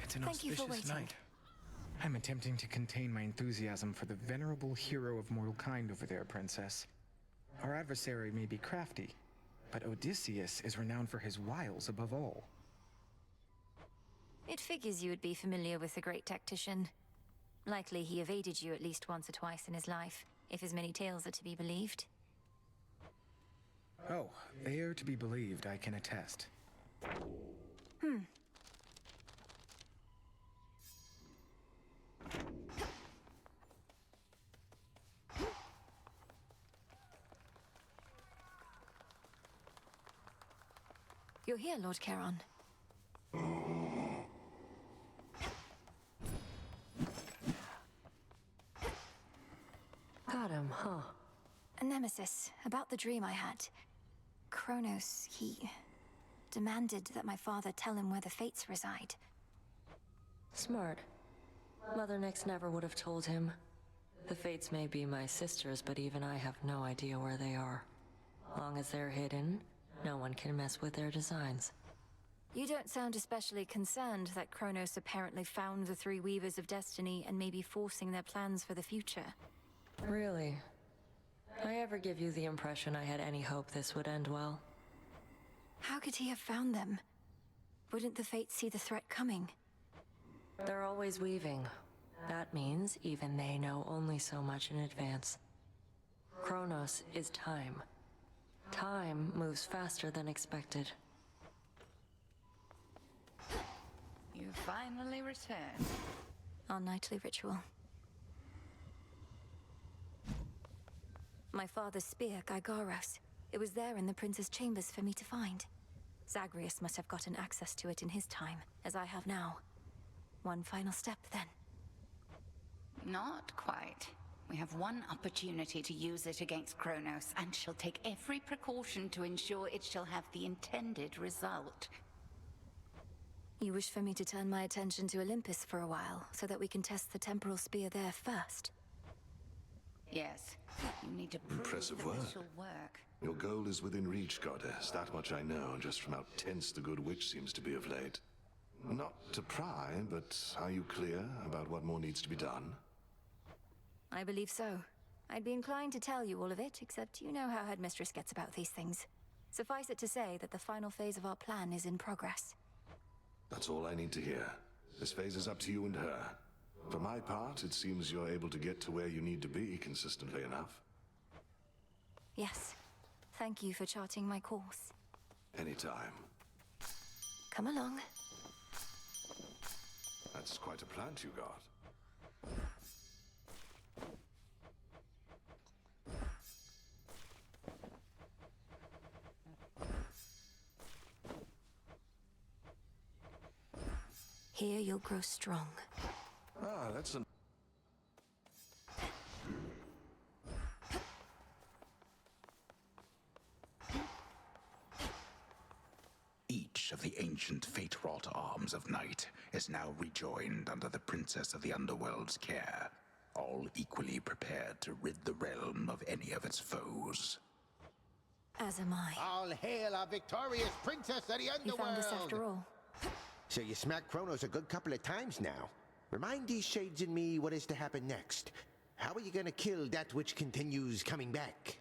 It's an Thank you for auspicious waiting. night. I'm attempting to contain my enthusiasm for the venerable hero of mortal kind over there, Princess. Our adversary may be crafty, but Odysseus is renowned for his wiles above all. It figures you would be familiar with the great tactician. Likely he evaded you at least once or twice in his life, if his many tales are to be believed. Oh, they are to be believed, I can attest. You're here, Lord Charon. Got him, huh? A nemesis, about the dream I had. Chronos, he demanded that my father tell him where the Fates reside. Smart. Mother Nyx never would have told him. The Fates may be my sisters, but even I have no idea where they are. Long as they're hidden, no one can mess with their designs. You don't sound especially concerned that Chronos apparently found the three Weavers of Destiny and may be forcing their plans for the future. Really? I ever give you the impression I had any hope this would end well? How could he have found them? Wouldn't the Fates see the threat coming? They're always weaving. That means even they know only so much in advance. Chronos is time. Time moves faster than expected. You finally returned. Our nightly ritual. My father's spear, Gigaros. It was there in the prince's chambers for me to find. Zagreus must have gotten access to it in his time, as I have now. One final step, then. Not quite. We have one opportunity to use it against Chronos, and she'll take every precaution to ensure it shall have the intended result. You wish for me to turn my attention to Olympus for a while, so that we can test the temporal spear there first? Yes. You need to prove Impressive that work. this shall work. Your goal is within reach, Goddess. That much I know, just from how tense the Good Witch seems to be of late. Not to pry, but are you clear about what more needs to be done? I believe so. I'd be inclined to tell you all of it, except you know how Headmistress gets about these things. Suffice it to say that the final phase of our plan is in progress. That's all I need to hear. This phase is up to you and her. For my part, it seems you're able to get to where you need to be consistently enough. Yes. Thank you for charting my course. Anytime. Come along. That's quite a plant you got. Here you'll grow strong. Ah, that's an... Each of the ancient fate-wrought arms of night is now rejoined under the Princess of the Underworld's care, all equally prepared to rid the realm of any of its foes. As am I. All hail our victorious princess of the underworld! You found us after all. So you smacked Chronos a good couple of times now. Remind these shades and me what is to happen next. How are you gonna kill that which continues coming back?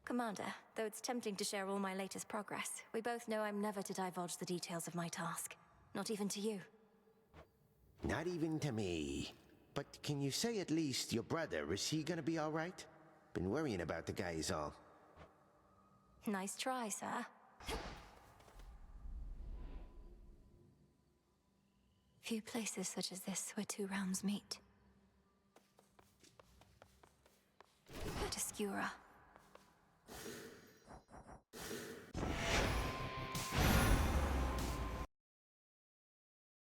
Commander, though it's tempting to share all my latest progress, we both know I'm never to divulge the details of my task. Not even to you. Not even to me. But can you say at least your brother, is he gonna be alright? Been worrying about the guy is all. Nice try, sir. Few places such as this where two realms meet. To Skura,